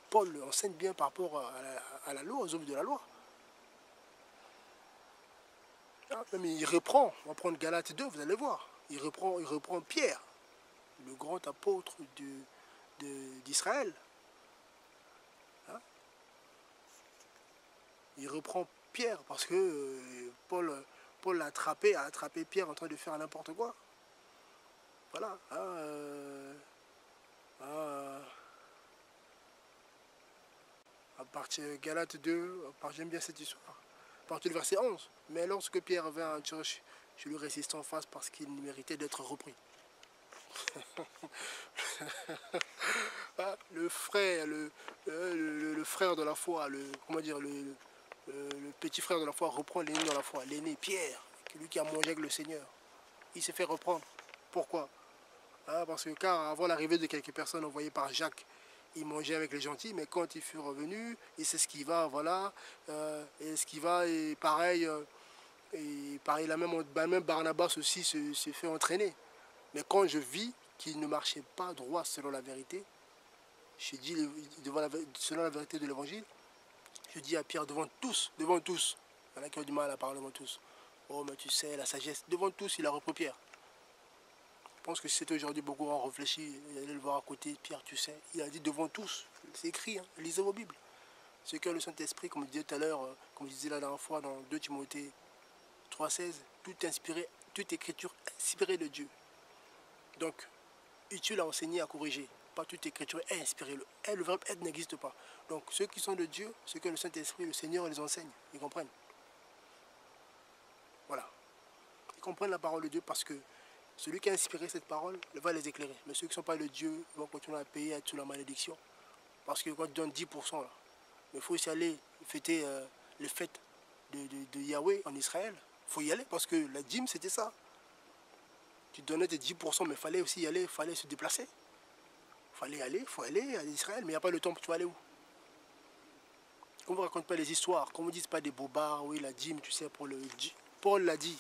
Paul enseigne bien par rapport à la loi, aux œuvres de la loi. Mais il reprend, on va prendre Galates 2, vous allez voir. Il reprend Pierre, le grand apôtre d'Israël. Il reprend Pierre parce que Paul a attrapé Pierre en train de faire n'importe quoi. Voilà. À partir de Galates 2, j'aime bien cette histoire. À partir du verset 11. Mais lorsque Pierre vint à Antioche, je lui résistais en face parce qu'il méritait d'être repris. Ah, le frère, le frère de la foi, comment dire, le petit frère de la foi reprend l'aîné dans la foi. L'aîné, Pierre, celui qui a mangé avec le Seigneur. Il s'est fait reprendre. Pourquoi? Ah, parce que car avant l'arrivée de quelques personnes envoyées par Jacques, il mangeait avec les gentils, mais quand il fut revenu, il s'esquiva, voilà, et esquiva, et pareil, même Barnabas aussi s'est fait entraîner. Mais quand je vis qu'il ne marchait pas droit selon la vérité, je dis selon la vérité de l'évangile, je dis à Pierre devant tous, il y en a qui ont du mal à parler devant tous. Oh, mais tu sais, la sagesse, devant tous, il a repris Pierre. Je pense que si c'était aujourd'hui, beaucoup ont réfléchi, il allait le voir à côté, Pierre, tu sais, il a dit devant tous, c'est écrit, hein, lisez vos Bibles. Ce que le Saint-Esprit, comme je disais tout à l'heure, comme je disais la dernière fois dans 2 Timothée 3,16, toute écriture inspirée de Dieu. Donc, utile à enseigner, à corriger. Pas toute écriture est inspirée. Le verbe être n'existe pas. Donc, ceux qui sont de Dieu, ce que le Saint-Esprit, le Seigneur les enseigne. Ils comprennent. Voilà. Ils comprennent la parole de Dieu parce que celui qui a inspiré cette parole va les éclairer. Mais ceux qui ne sont pas de Dieu vont continuer à payer, à être sous la malédiction. Parce que quand tu donnes 10%, là, il faut aussi aller fêter les fêtes de Yahweh en Israël. Il faut y aller parce que la dîme, c'était ça. Tu donnais tes 10%, mais il fallait aussi y aller, il fallait se déplacer. Il faut aller à Israël, mais il n'y a pas le temple, tu vas aller où? Qu'on ne vous raconte pas les histoires, qu'on ne vous dise pas des bobards, oui, la dîme, tu sais, Paul l'a dit,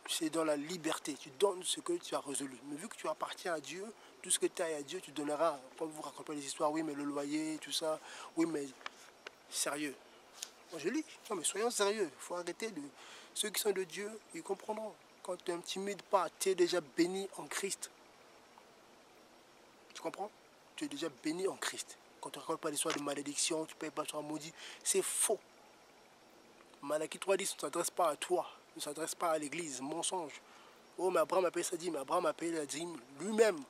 c'est dans la liberté, tu donnes ce que tu as résolu. Mais vu que tu appartiens à Dieu, tout ce que tu as à Dieu, tu donneras. Quand vous racontez pas les histoires, oui, mais le loyer, tout ça, oui, mais sérieux. Moi, je lis, non, mais soyons sérieux, il faut arrêter de... Ceux qui sont de Dieu, ils comprendront. Quand tu n'intimides pas, tu es déjà béni en Christ. Tu comprends? Tu es déjà béni en Christ. Quand tu ne racontes pas l'histoire de malédiction, tu ne payes pas sur un maudit, c'est faux. Malachie 3.10 ne s'adresse pas à toi, ne s'adresse pas à l'église, mensonge. Oh, mais Abraham a payé sa dîme, Abraham a payé la dîme lui-même.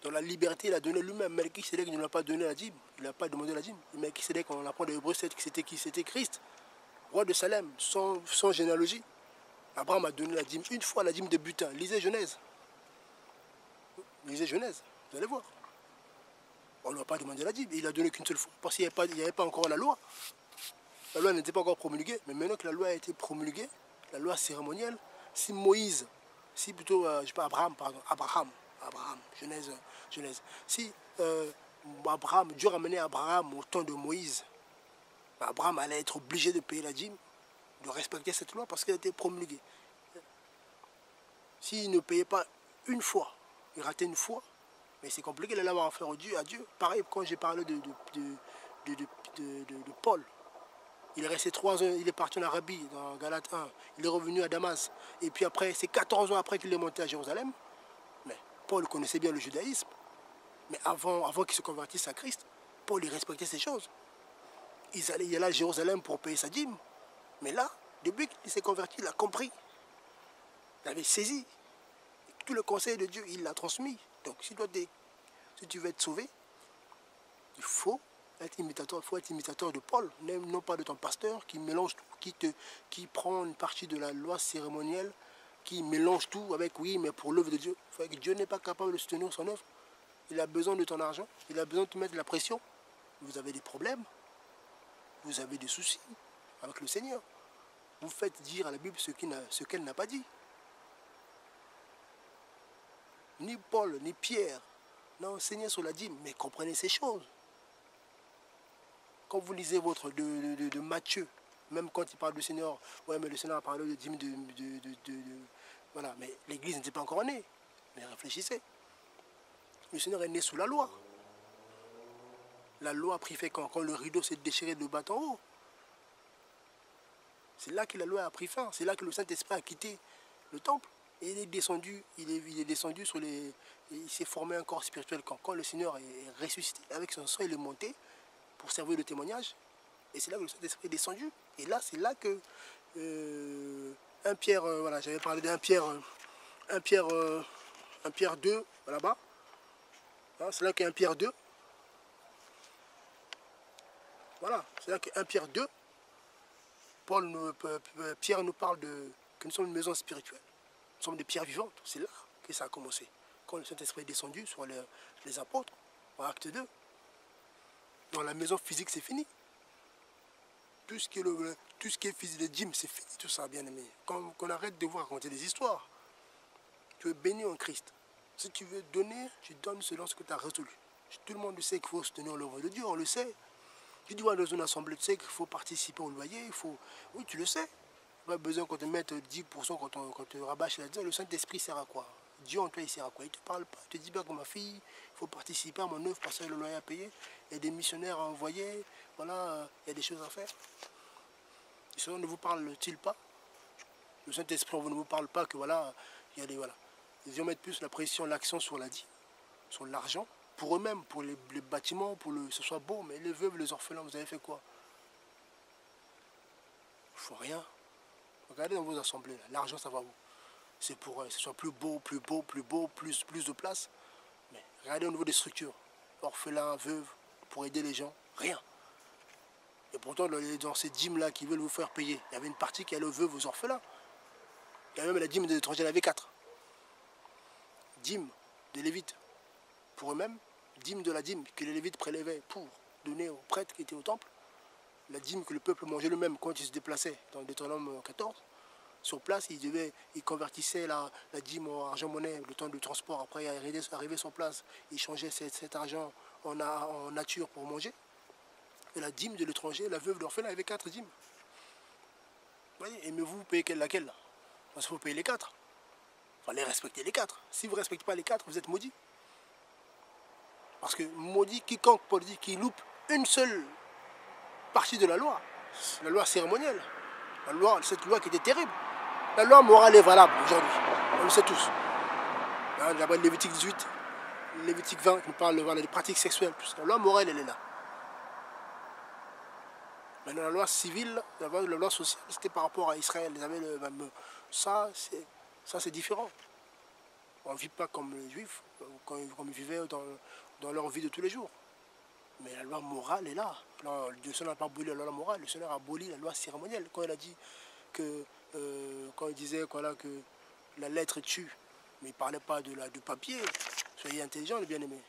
Dans la liberté, il a donné lui-même. Melchisédek ne lui a pas donné la dîme, il n'a pas demandé la dîme. Melchisédek, on apprend de Hébreux 7 que c'était qui? C'était Christ, roi de Salem, sans généalogie. Abraham a donné la dîme une fois, la dîme de butin. Lisez Genèse. Lisez Genèse, vous allez voir. On ne lui a pas demandé la dîme, il a donné qu'une seule fois, parce qu'il n'y avait pas encore la loi. La loi n'était pas encore promulguée, mais maintenant que la loi a été promulguée, la loi cérémonielle, si Moïse, si plutôt, je sais pas, Abraham, Genèse. Si Dieu ramenait Abraham au temps de Moïse, Abraham allait être obligé de payer la dîme, de respecter cette loi parce qu'elle était promulguée. S'il ne payait pas une fois, il ratait une fois, mais c'est compliqué d'aller avoir affaire à Dieu. Pareil, quand j'ai parlé de Paul, il est resté 3 ans, il est parti en Arabie, dans Galates 1. Il est revenu à Damas. Et puis après, c'est 14 ans après qu'il est monté à Jérusalem. Mais Paul connaissait bien le judaïsme. Mais avant qu'il se convertisse à Christ, Paul, il respectait ces choses. Il allait à Jérusalem pour payer sa dîme. Mais là, depuis qu'il s'est converti, il a compris. Il avait saisi. Tout le conseil de Dieu, il l'a transmis. Donc, si tu veux être sauvé, il faut être imitateur de Paul, non pas de ton pasteur qui mélange tout, qui prend une partie de la loi cérémonielle, qui mélange tout avec oui, mais pour l'œuvre de Dieu. Dieu n'est pas capable de soutenir son œuvre. Il a besoin de ton argent, il a besoin de te mettre de la pression. Vous avez des problèmes, vous avez des soucis avec le Seigneur. Vous faites dire à la Bible ce qu'elle n'a pas dit. Ni Paul, ni Pierre n'a enseigné sur la dîme, mais comprenez ces choses. Quand vous lisez de Matthieu, même quand il parle du Seigneur, ouais, mais le Seigneur a parlé de dîme voilà, mais l'Église n'était pas encore née. Mais réfléchissez. Le Seigneur est né sous la loi. La loi a pris fin quand le rideau s'est déchiré de bas en haut. C'est là que la loi a pris fin. C'est là que le Saint-Esprit a quitté le temple. Et il est descendu, sur les... Il s'est formé un corps spirituel quand le Seigneur est ressuscité. Avec son sang, il est monté pour servir de témoignage. Et c'est là que le Saint-Esprit est descendu. Et là, c'est là que 1 Pierre, voilà, j'avais parlé d'1 Pierre, 1 Pierre 2, là-bas. Hein, c'est là qu'il y a 1 Pierre 2. Voilà, c'est là que 1 Pierre 2, Pierre nous parle que nous sommes une maison spirituelle. Nous sommes des pierres vivantes, c'est là. que ça a commencé. Quand le Saint-Esprit est descendu sur les apôtres, en acte 2, dans la maison physique, c'est fini. Tout ce qui est physique, les dîmes, c'est fini, tout ça, bien aimé. Qu'on arrête de vous raconter des histoires. Tu es béni en Christ. Si tu veux donner, tu donnes selon ce que tu as résolu. Tout le monde sait qu'il faut se tenir l'œuvre de Dieu, on le sait. Tu dois dans une assemblée, tu sais qu'il faut participer au loyer, oui, tu le sais. Pas besoin qu'on te mette 10% quand on te rabâche là-dedans. Le Saint-Esprit sert à quoi? Dieu en toi, il sert à quoi? Il ne te parle pas. Il te dit pas que ma fille, il faut participer à mon œuvre parce que le loyer à payer. Il y a des missionnaires à envoyer. Voilà, il y a des choses à faire. Et cela ne vous parle-t-il pas? Le Saint-Esprit ne vous parle pas que voilà, il y a des... Voilà. Ils vont mettre plus la pression, l'accent sur la dîme, sur l'argent, pour eux-mêmes, pour les bâtiments, pour que ce soit beau. Mais les veuves, les orphelins, vous avez fait quoi? Il ne faut rien. Regardez dans vos assemblées, l'argent, ça va où? C'est pour que ce soit plus beau, plus beau, plus beau, plus de place. Mais regardez au niveau des structures, orphelins, veuves, pour aider les gens, rien. Et pourtant, dans ces dîmes-là qui veulent vous faire payer, il y avait une partie qui allait aux veuves, aux orphelins. Il y a même la dîme des étrangers, il y en avait 4. Dîme des Lévites pour eux-mêmes, dîme de la dîme que les Lévites prélevaient pour donner aux prêtres qui étaient au temple, la dîme que le peuple mangeait le-même quand il se déplaçait dans Deutéronome 14. Sur place, ils convertissaient la dîme en argent-monnaie, le temps de transport. Après, arrivé sur place, ils changeaient cet argent en nature pour manger. Et la dîme de l'étranger, la veuve de l'orphelin, avait 4 dîmes. Vous voyez, aimez-vous payer laquelle? Parce qu'il faut payer les 4. Il fallait respecter les 4. Si vous ne respectez pas les 4, vous êtes maudit. Parce que maudit quiconque, Paul dit, qui loupe une seule partie de la loi cérémonielle. Cette loi qui était terrible. La loi morale est valable aujourd'hui. On le sait tous. D'après Lévitique 18, Lévitique 20, qui nous parle des pratiques sexuelles. La loi morale, elle est là. Maintenant, la loi civile, la loi sociale, c'était par rapport à Israël. Ils avaient ça, c'est différent. On ne vit pas comme les Juifs, comme ils vivaient dans leur vie de tous les jours. Mais la loi morale est là. Le Seigneur n'a pas aboli la loi morale, le Seigneur a aboli la loi cérémonielle. Quand il a dit que, quand il disait voilà, que la lettre tue, mais il ne parlait pas du papier, soyez intelligents, les bien-aimés.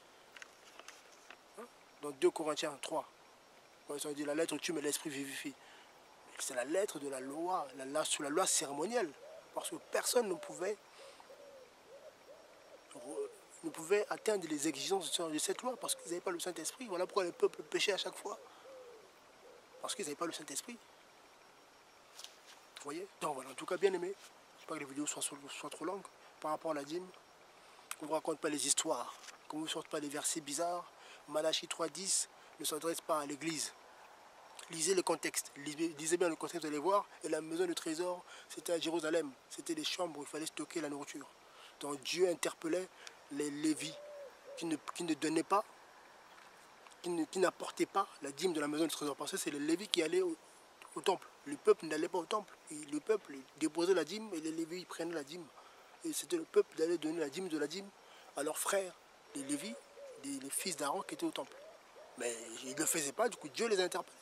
Hein? Dans 2 Corinthiens 3, quand il dit la lettre tue, mais l'esprit vivifie. C'est la lettre de la loi, sous la loi cérémonielle. Parce que personne ne pouvait atteindre les exigences de cette loi parce qu'ils n'avaient pas le Saint-Esprit. Voilà pourquoi le peuple péchait à chaque fois. Parce qu'ils n'avaient pas le Saint-Esprit. Vous voyez? Donc voilà, en tout cas, bien aimé. Je ne veux pas que les vidéos soient trop longues par rapport à la dîme. Qu'on ne vous raconte pas les histoires, qu'on ne vous sorte pas les versets bizarres. Malachie 3.10 ne s'adresse pas à l'église. Lisez le contexte, lisez bien le contexte, vous allez voir. Et la maison du trésor, c'était à Jérusalem. C'était des chambres où il fallait stocker la nourriture. Donc Dieu interpellait les Lévites qui ne donnaient pas, qui n'apportaient pas la dîme de la maison du trésor. Parce que c'est les Lévites qui allaient au temple. Le peuple n'allait pas au temple. Et le peuple déposait la dîme et les Lévites prenaient la dîme. Et c'était le peuple d'aller donner la dîme de la dîme à leurs frères, les Lévites, les fils d'Aaron qui étaient au temple. Mais ils ne le faisaient pas, du coup Dieu les interpellait.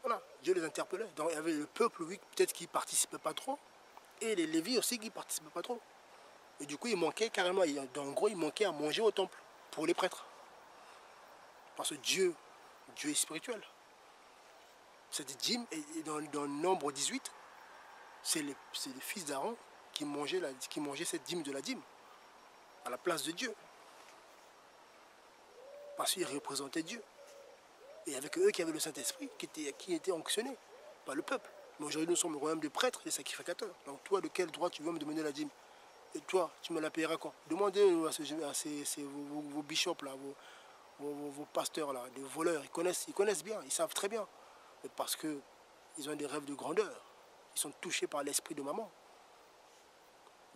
Voilà, Dieu les interpellait. Donc il y avait le peuple, oui, peut-être qui ne participait pas trop, et les Lévites aussi qui ne participaient pas trop. Et du coup, il manquait carrément, en gros, il manquait à manger au temple pour les prêtres. Parce que Dieu est spirituel. Cette dîme, et dans Nombre 18, c'est les fils d'Aaron qui mangeaient cette dîme de la dîme, à la place de Dieu. Parce qu'ils représentaient Dieu. Et avec eux qui avaient le Saint-Esprit, qui était onctionné par le peuple. Mais aujourd'hui, nous sommes le royaume des prêtres, des sacrificateurs. Donc toi, de quel droit tu veux me demander la dîme? Et toi, tu me la payeras quand? Demandez à vos bishops, là, vos pasteurs, là, des voleurs. Ils connaissent bien, ils savent très bien. Mais parce qu'ils ont des rêves de grandeur. Ils sont touchés par l'esprit de maman.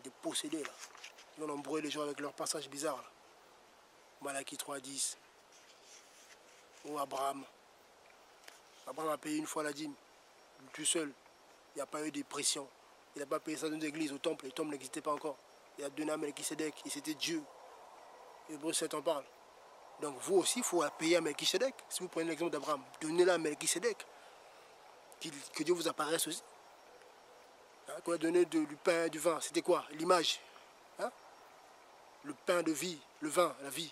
Des possédés, là. Ils vont embrouiller les gens avec leurs passages bizarres, là. Malachie 3.10. Ou Abraham. Abraham a payé une fois la dîme. Tout seul. Il n'y a pas eu de pression. Il n'a pas payé ça dans une église, au temple. Le temple n'existait pas encore. Il a donné à Melchisedec. Et c'était Dieu. Hébreu 7 en parle. Donc vous aussi, il faut payer à Melchisedec. Si vous prenez l'exemple d'Abraham, donnez-la à Melchisedec. Que Dieu vous apparaisse aussi. Hein, qu'on a donné du pain et du vin. C'était quoi? L'image. Hein? Le pain de vie, le vin, la vie.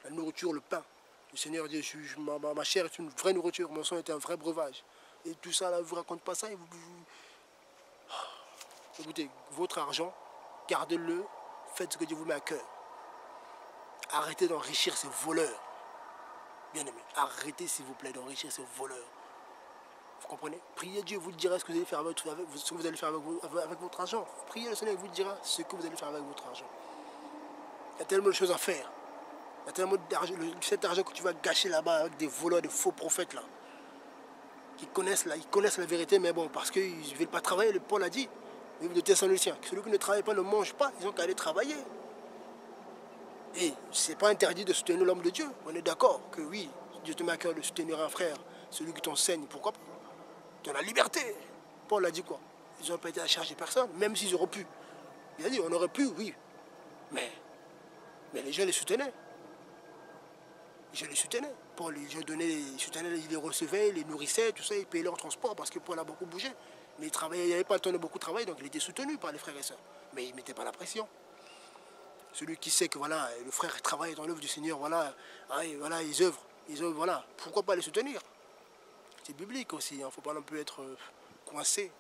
La nourriture, le pain. Le Seigneur dit, ma chair est une vraie nourriture, mon sang est un vrai breuvage. Et tout ça, là, ne vous raconte pas ça. Écoutez, votre argent, gardez-le, faites ce que Dieu vous met à cœur. Arrêtez d'enrichir ces voleurs. Bien aimé, arrêtez s'il vous plaît d'enrichir ces voleurs. Vous comprenez? Priez Dieu, vous dira ce que vous allez faire avec, ce que vous allez faire avec votre argent. Priez le Seigneur, il vous dira ce que vous allez faire avec votre argent. Il y a tellement de choses à faire. Il y a tellement d'argent, cet argent que tu vas gâcher là-bas avec des voleurs, des faux prophètes là. Ils connaissent la vérité, mais bon, parce qu'ils ne veulent pas travailler, Paul a dit. Livre de Thessaloniciens, celui qui ne travaille pas ne mange pas, ils ont qu'à aller travailler. Et ce n'est pas interdit de soutenir l'homme de Dieu. On est d'accord que oui, Dieu te met à cœur de soutenir un frère, celui qui t'enseigne, pourquoi pas? Tu as la liberté. Paul a dit quoi? Ils n'ont pas été à charge de personne, même s'ils auraient pu. Il a dit, on aurait pu, oui. Mais les gens les soutenaient. Les gens les soutenaient. Paul, les gens donnaient, ils les recevaient, ils les nourrissaient, tout ça, ils payaient leur transport parce que Paul a beaucoup bougé. Mais il n'y avait pas le temps de beaucoup travailler, donc il était soutenu par les frères et sœurs. Mais il ne mettait pas la pression. Celui qui sait que voilà, le frère travaille dans l'œuvre du Seigneur, voilà, voilà, ils œuvrent, voilà. Pourquoi pas les soutenir? C'est biblique aussi, il ne faut pas non plus être coincé.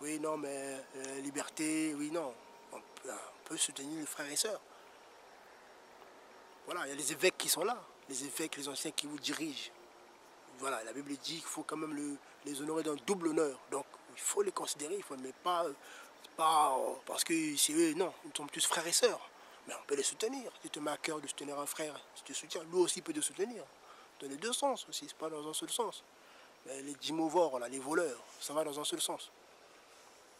Oui, non, mais liberté, oui, non. On peut soutenir les frères et sœurs. Voilà, il y a les évêques qui sont là, les évêques, les anciens qui vous dirigent. Voilà, la Bible dit qu'il faut quand même les honorer d'un double honneur. Donc, il faut les considérer, il faut, mais pas parce que c'est eux, non, nous sommes tous frères et sœurs. Mais on peut les soutenir. Si tu te mets à cœur de soutenir un frère, si tu te soutiens, lui aussi peut te soutenir. Dans les deux sens aussi, c'est pas dans un seul sens. Mais les dimovores, là, les voleurs, ça va dans un seul sens.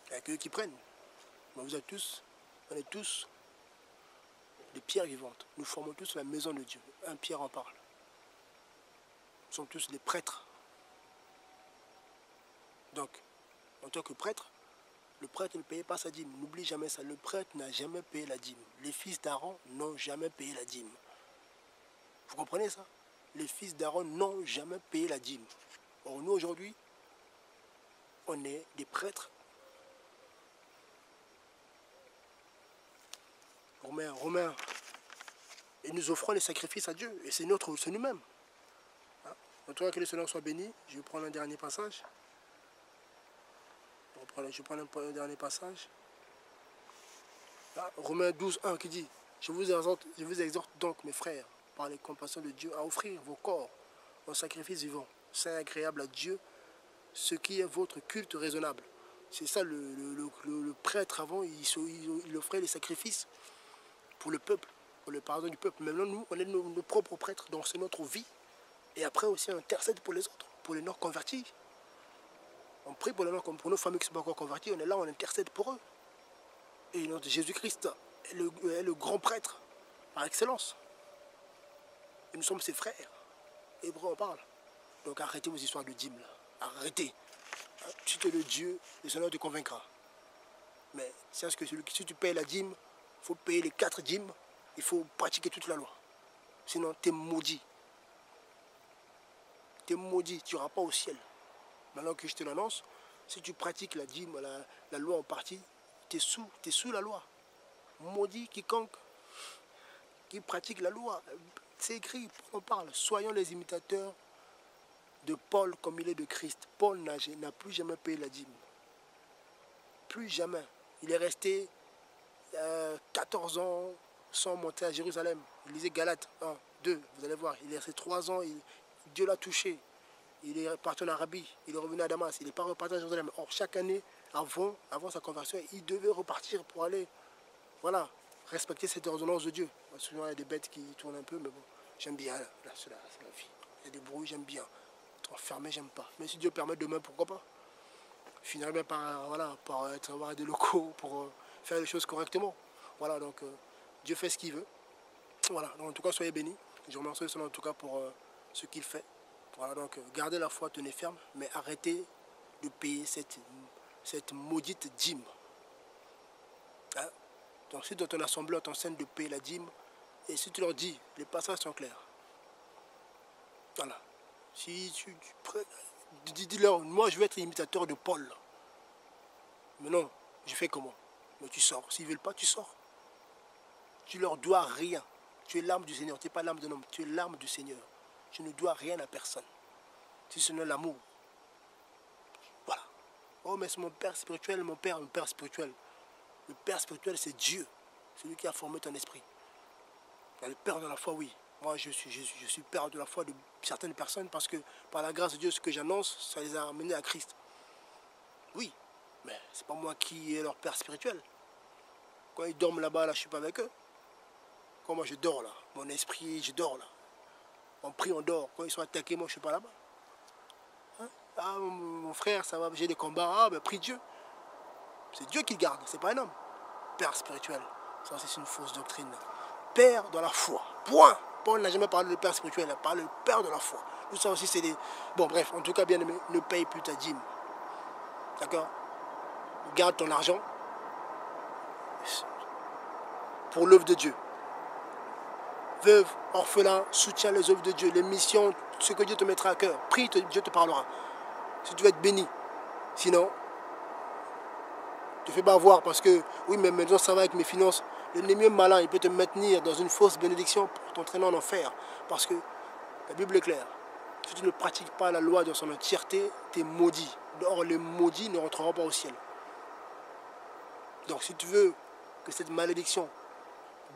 Il n'y a qu'eux qui prennent. Mais vous êtes tous, on est tous des pierres vivantes. Nous formons tous la maison de Dieu. Un Pierre en parle. Nous sommes tous des prêtres. Donc, en tant que prêtre, le prêtre ne payait pas sa dîme. N'oublie jamais ça. Le prêtre n'a jamais payé la dîme. Les fils d'Aaron n'ont jamais payé la dîme. Vous comprenez ça? Les fils d'Aaron n'ont jamais payé la dîme. Or, nous, aujourd'hui, on est des prêtres. Romains. Et nous offrons les sacrifices à Dieu. Et c'est nous-mêmes. Hein? En tout cas, que le Seigneur soit béni. Je vais prendre un dernier passage. Je vais prendre un dernier passage. Là, Romains 12, 1 qui dit: je vous exhorte donc, mes frères, par les compassions de Dieu, à offrir vos corps en sacrifice vivant, saint et agréable à Dieu, ce qui est votre culte raisonnable. C'est ça, le prêtre avant, il offrait les sacrifices pour le peuple, pour le pardon du peuple. Maintenant, nous, on est nos propres prêtres, donc c'est notre vie. Et après aussi, on intercède pour les autres, pour les non convertis. On prie pour nos familles qui ne sont pas encore converties, on est là, on intercède pour eux. Et notre Jésus-Christ est le grand prêtre par excellence. Et nous sommes ses frères. Et Hébreux en parle. Donc arrêtez vos histoires de dîmes là. Arrêtez. Si tu es le Dieu, le Seigneur te convaincra. Mais sache que si tu payes la dîme, il faut payer les 4 dîmes, il faut pratiquer toute la loi. Sinon, tu es maudit. Tu es maudit, tu n'iras pas au ciel. Maintenant que je te l'annonce, si tu pratiques la dîme, la loi en partie, tu es sous la loi. Maudit quiconque qui pratique la loi. C'est écrit, on parle. Soyons les imitateurs de Paul comme il est de Christ. Paul n'a plus jamais payé la dîme. Plus jamais. Il est resté 14 ans sans monter à Jérusalem. Il lisait Galates 1, 2, vous allez voir. Il est resté 3 ans, Dieu l'a touché. Il est parti en Arabie, il est revenu à Damas, il n'est pas reparti à Jérusalem. Or, chaque année, avant sa conversion, il devait repartir pour aller, voilà, respecter cette ordonnance de Dieu. Souvent, il y a des bêtes qui tournent un peu, mais bon, j'aime bien, là, c'est la vie. Il y a des bruits, j'aime bien. Être enfermé, j'aime pas. Mais si Dieu permet demain, pourquoi pas? Je finirai bien par, voilà, par avoir des locaux pour faire les choses correctement. Voilà, donc Dieu fait ce qu'il veut. Voilà, donc en tout cas, soyez bénis. Je remercie le Seigneur en tout cas pour ce qu'il fait. Voilà, donc gardez la foi, tenez ferme, mais arrêtez de payer cette maudite dîme. Hein? Donc si dans ton assemblée, on t'enseigne de payer la dîme, et si tu leur dis, les passages sont clairs. Voilà. Si dis-leur, moi je veux être imitateur de Paul. Mais non, je fais comment? Mais tu sors. S'ils ne veulent pas, tu sors. Tu leur dois rien. Tu es l'âme du Seigneur. Tu n'es pas l'âme d'un homme. Tu es l'âme du Seigneur. Tu ne dois rien à personne. Si ce n'est l'amour. Voilà. Oh, mais c'est mon père spirituel, mon père spirituel. Le père spirituel, c'est Dieu. C'est lui qui a formé ton esprit. Le père de la foi, oui. Moi, je suis père de la foi de certaines personnes parce que par la grâce de Dieu, ce que j'annonce, ça les a amenés à Christ. Oui, mais c'est pas moi qui est leur père spirituel. Quand ils dorment là-bas, là, je ne suis pas avec eux. Quand moi, je dors là, mon esprit, je dors là. On prie, on dort. Quand ils sont attaqués, moi, je ne suis pas là-bas. Hein? Ah, mon frère, ça va, j'ai des combats. Ah, ben, prie Dieu. C'est Dieu qui garde, c'est pas un homme. Père spirituel, ça c'est une fausse doctrine. Père de la foi, point. Paul n'a jamais parlé de père spirituel, il a parlé de père de la foi. Tout ça aussi c'est des... Bon bref, en tout cas bien aimé, ne paye plus ta dîme. D'accord? Garde ton argent pour l'œuvre de Dieu. Veuve, orphelin, soutiens les œuvres de Dieu, les missions, ce que Dieu te mettra à cœur. Prie, Dieu te parlera. Si tu veux être béni. Sinon, te fais pas avoir parce que, oui, mais maintenant ça va avec mes finances. L'ennemi malin, il peut te maintenir dans une fausse bénédiction pour t'entraîner en enfer. Parce que la Bible est claire. Si tu ne pratiques pas la loi dans son entièreté, tu es maudit. Or, les maudits ne rentreront pas au ciel. Donc, si tu veux que cette malédiction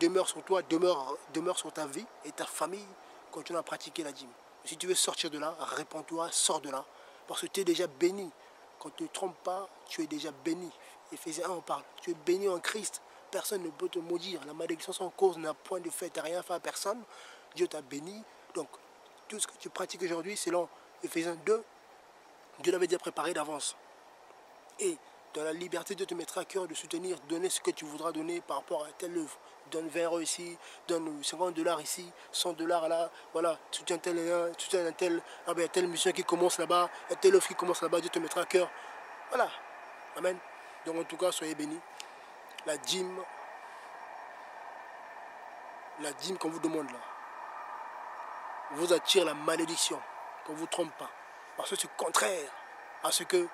demeure sur toi, demeure sur ta vie et ta famille, continue à pratiquer la dîme. Si tu veux sortir de là, répands-toi, sors de là. Parce que tu es déjà béni. Quand tu ne te trompes pas, tu es déjà béni. Éphésiens 1, on parle. Tu es béni en Christ. Personne ne peut te maudire. La malédiction sans cause n'a point de fait. Tu n'as rien fait à personne. Dieu t'a béni. Donc, tout ce que tu pratiques aujourd'hui, selon Éphésiens 2, Dieu l'avait déjà préparé d'avance. Et dans la liberté, Dieu te mettra à cœur de soutenir, donner ce que tu voudras donner par rapport à telle œuvre. Donne 20 € ici, donne 50 $ ici, 100 $ là, voilà, soutiens telle mission qui commence là-bas, telle œuvre qui commence là-bas, Dieu te mettra à cœur. Voilà. Amen. Donc en tout cas, soyez bénis. La dîme qu'on vous demande là, vous attire la malédiction, qu'on ne vous trompe pas. Parce que c'est contraire à ce que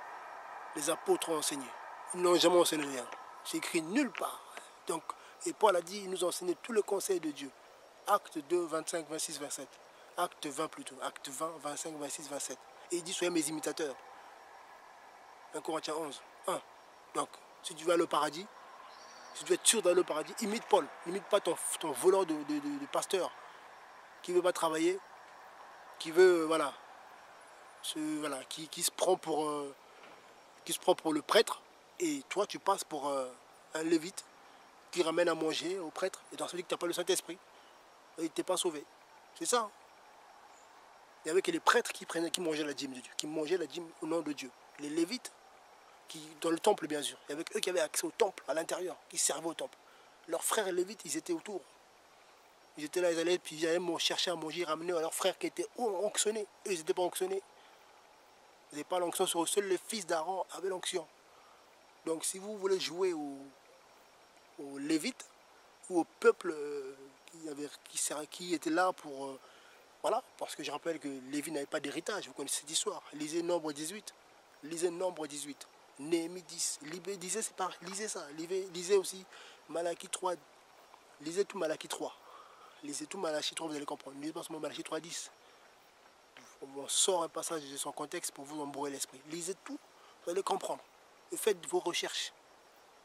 les apôtres ont enseigné. Ils n'ont jamais enseigné rien. C'est écrit nulle part. Donc, et Paul a dit, il nous a enseigné tous les conseils de Dieu. Acte 2, 25, 26, 27. Acte 20 plutôt. Acte 20, 25, 26, 27. Et il dit, soyez mes imitateurs. 1 Corinthiens 11, 1. Donc, si tu veux aller au paradis, si tu veux être sûr d'aller au paradis, imite Paul. N'imite pas ton voleur de pasteur qui ne veut pas travailler, qui veut, voilà, qui se prend pour le prêtre, et toi tu passes pour un lévite qui ramène à manger au prêtre, et dans celui que tu n'as pas le Saint-Esprit, et tu n'es pas sauvé. C'est ça. Il n'y avait que les prêtres qui mangeaient la dîme de Dieu, qui mangeaient la dîme au nom de Dieu. Les lévites, dans le temple bien sûr, il y avait eux qui avaient accès au temple, à l'intérieur, qui servaient au temple. Leurs frères lévites, ils étaient autour. Ils étaient là, ils allaient, puis ils allaient chercher à manger, ramener à leurs frères qui étaient onctionnés. Eux, ils n'étaient pas onctionnés. Ils n'avaient pas l'onction sur eux. Seuls les fils d'Aaron avaient l'onction. Donc si vous voulez jouer aux Lévites ou au peuple qui était là pour... voilà, parce que je rappelle que Lévi n'avait pas d'héritage. Vous connaissez cette histoire. Lisez Nombre 18. Lisez Nombre 18. Néhémie 10. Lisez ça. Lisez aussi Malachie 3. Lisez tout Malachie 3. Lisez tout Malachie 3, vous allez comprendre. Lisez pas seulement Malachie 3, 10. On sort un passage de son contexte pour vous embrouiller l'esprit. Lisez tout, vous allez comprendre. Et faites vos recherches.